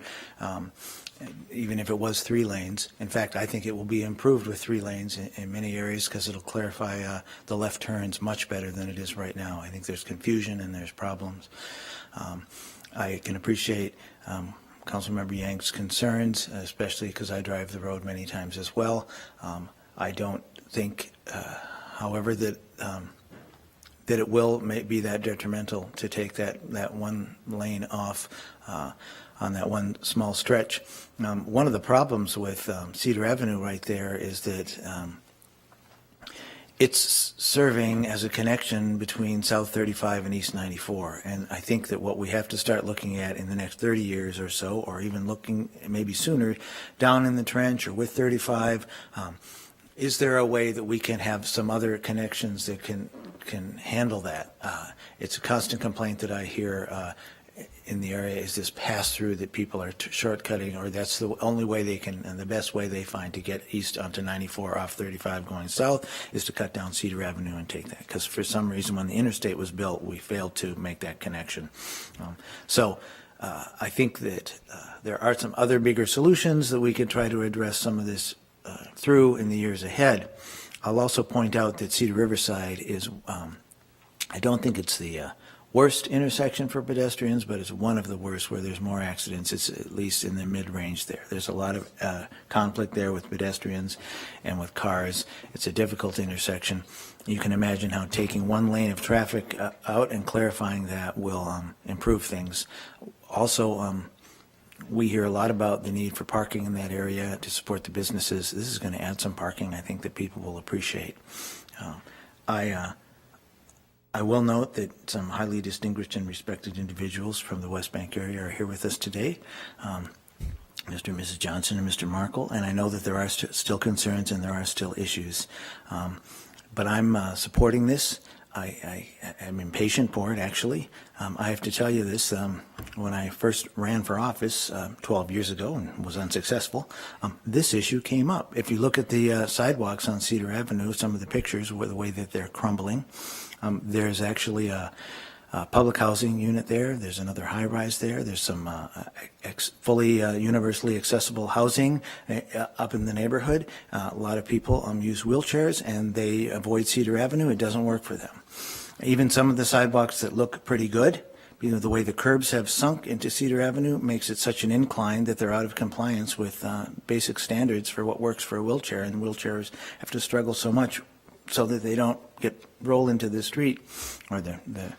even if it was 3 lanes. In fact, I think it will be improved with 3 lanes in many areas because it'll clarify the left turns much better than it is right now. I think there's confusion and there's problems. I can appreciate Councilmember Yang's concerns, especially because I drive the road many times as well. I don't think, however, that it will be that detrimental to take that 1 lane off on that one small stretch. One of the problems with Cedar Avenue right there is that it's serving as a connection between South 35 and East 94. And I think that what we have to start looking at in the next 30 years or so, or even looking maybe sooner, down in the trench or with 35, is there a way that we can have some other connections that can handle that? It's a constant complaint that I hear in the area is this pass-through that people are shortcutting, or that's the only way they can, and the best way they find to get east onto 94 off 35 going south is to cut down Cedar Avenue and take that. Because for some reason, when the interstate was built, we failed to make that connection. I think that there are some other bigger solutions that we could try to address some of this through in the years ahead. I'll also point out that Cedar Riverside is, I don't think it's the worst intersection for pedestrians, but it's one of the worst where there's more accidents. It's at least in the mid-range there. There's a lot of conflict there with pedestrians and with cars. It's a difficult intersection. You can imagine how taking one lane of traffic out and clarifying that will improve things. Also, we hear a lot about the need for parking in that area to support the businesses. This is going to add some parking, I think, that people will appreciate. I will note that some highly distinguished and respected individuals from the West Bank area are here with us today, Mr. and Mrs. Johnson and Mr. Markle, and I know that there are still concerns and there are still issues. But I'm supporting this. I am impatient for it, actually. I have to tell you this. When I first ran for office 12 years ago and was unsuccessful, this issue came up. If you look at the sidewalks on Cedar Avenue, some of the pictures with the way that they're crumbling, there's actually a public housing unit there. There's another high-rise there. There's some fully universally accessible housing up in the neighborhood. A lot of people use wheelchairs, and they avoid Cedar Avenue. It doesn't work for them. Even some of the sidewalks that look pretty good, the way the curbs have sunk into Cedar Avenue makes it such an incline that they're out of compliance with basic standards for what works for a wheelchair, and wheelchairs have to struggle so much so that they don't roll into the street, or the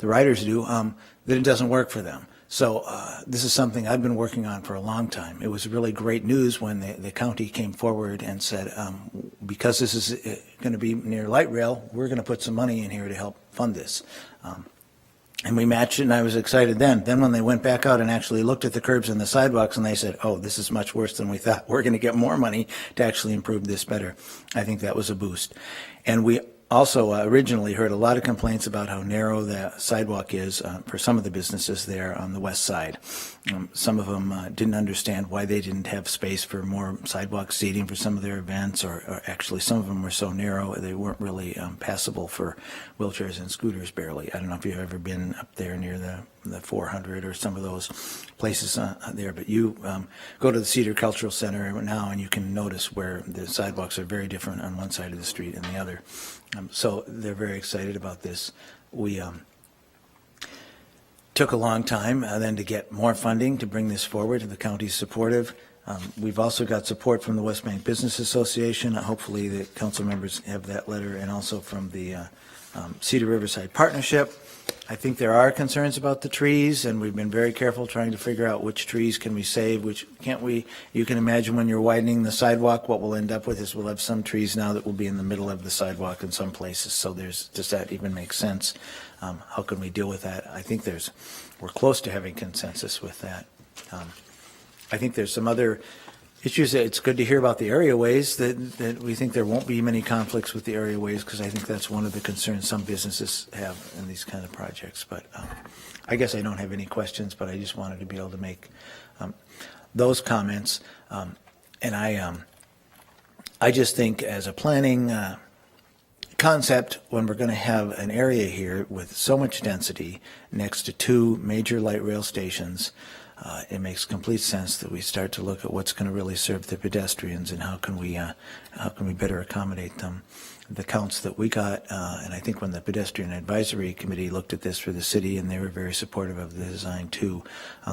riders do, that it doesn't work for them. So this is something I've been working on for a long time. It was really great news when the county came forward and said, because this is going to be near light rail, we're going to put some money in here to help fund this. And we matched it, and I was excited then. Then when they went back out and actually looked at the curbs and the sidewalks, and they said, oh, this is much worse than we thought. We're going to get more money to actually improve this better. I think that was a boost. And we also originally heard a lot of complaints about how narrow the sidewalk is for some of the businesses there on the west side. Some of them didn't understand why they didn't have space for more sidewalk seating for some of their events, or actually some of them were so narrow they weren't really passable for wheelchairs and scooters barely. I don't know if you've ever been up there near the 400 or some of those places there, but you go to the Cedar Cultural Center now and you can notice where the sidewalks are very different on one side of the street and the other. So they're very excited about this. We took a long time then to get more funding to bring this forward, and the county's supportive. We've also got support from the West Bank Business Association. Hopefully the council members have that letter, and also from the Cedar Riverside Partnership. I think there are concerns about the trees, and we've been very careful trying to figure out which trees can we save, which can't we. You can imagine when you're widening the sidewalk, what we'll end up with is we'll have some trees now that will be in the middle of the sidewalk in some places. So does that even make sense? How can we deal with that? I think we're close to having consensus with that. I think there's some other issues. It's good to hear about the area ways, that we think there won't be many conflicts with the area ways, because I think that's one of the concerns some businesses have in these kind of projects. But I guess I don't have any questions, but I just wanted to be able to make those comments. And I just think as a planning concept, when we're going to have an area here with so much density next to two major light rail stations, it makes complete sense that we start to look at what's going to really serve the pedestrians and how can we better accommodate them. The counts that we got, and I think when the Pedestrian Advisory Committee looked at this for the city, and they were very supportive of the design too,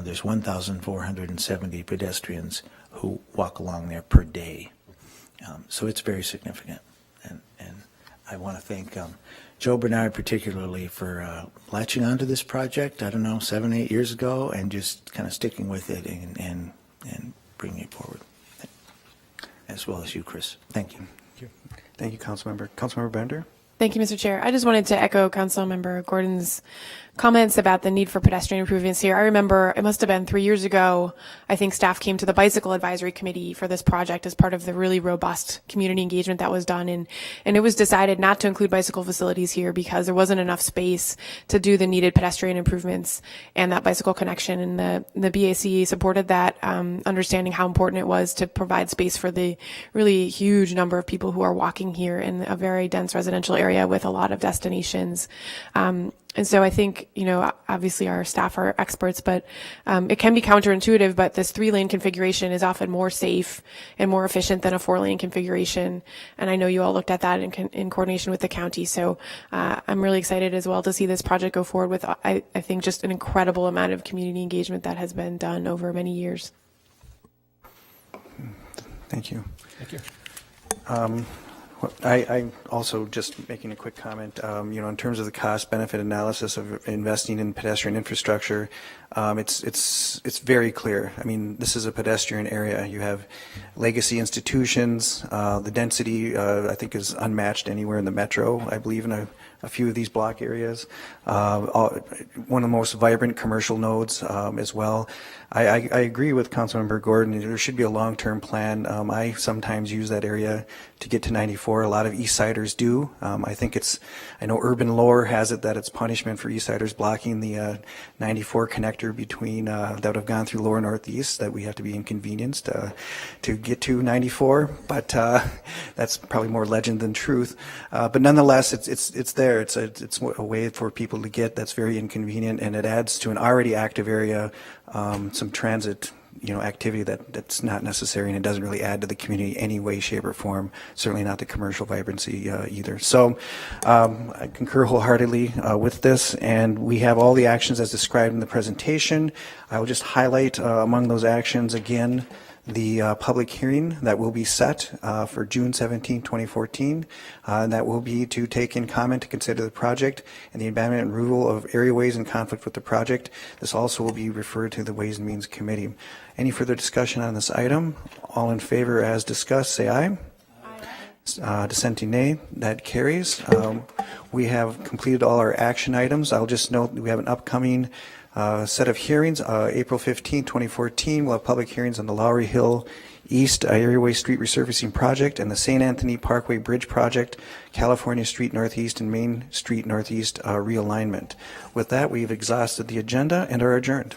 there's 1,470 pedestrians who walk along there per day. So it's very significant. And I want to thank Joe Bernard particularly for latching onto this project, 7-8 years ago, and just kind of sticking with it and bringing it forward, as well as you, Chris. Thank you. Thank you, Councilmember. Councilmember Bender? Thank you, Mr. Chair. I just wanted to echo Councilmember Gordon's comments about the need for pedestrian improvements here. I remember it must have been 3 years ago, I think staff came to the Bicycle Advisory Committee for this project as part of the really robust community engagement that was done. And it was decided not to include bicycle facilities here because there wasn't enough space to do the needed pedestrian improvements and that bicycle connection. And the BAC supported that, understanding how important it was to provide space for the really huge number of people who are walking here in a very dense residential area with a lot of destinations. And so I think, obviously our staff are experts, but it can be counterintuitive, but this 3-lane configuration is often more safe and more efficient than a 4-lane configuration. And I know you all looked at that in coordination with the county. So I'm really excited as well to see this project go forward with, I think, just an incredible amount of community engagement that has been done over many years. Thank you. Thank you. I also just making a quick comment, in terms of the cost benefit analysis of investing in pedestrian infrastructure, it's very clear. I mean, this is a pedestrian area. You have legacy institutions. The density, I think, is unmatched anywhere in the metro, I believe, in a few of these block areas. One of the most vibrant commercial nodes as well. I agree with Councilmember Gordon. There should be a long-term plan. I sometimes use that area to get to 94. A lot of East Siders do. I know urban lore has it that it's punishment for East Siders blocking the 94 connector between that would have gone through Lower Northeast, that we have to be inconvenienced to get to 94. But that's probably more legend than truth. But nonetheless, it's there. It's a way for people to get that's very inconvenient, and it adds to an already active area some transit activity that's not necessary, and it doesn't really add to the community any way, shape, or form, certainly not the commercial vibrancy either. So I concur wholeheartedly with this, and we have all the actions as described in the presentation. I will just highlight among those actions again the public hearing that will be set for June 17, 2014. And that will be to take in comment to consider the project and the abandonment and removal of areaways in conflict with the project. This also will be referred to the Ways and Means Committee. Any further discussion on this item? All in favor as discussed, say aye. Aye. Dissenting nay. That carries. We have completed all our action items. I'll just note that we have an upcoming set of hearings. April 15, 2014, we'll have public hearings on the Lowry Hill East Areaway Street Resurfacing Project and the St. Anthony Parkway Bridge Project, California Street Northeast and Main Street Northeast realignment. With that, we've exhausted the agenda and are adjourned.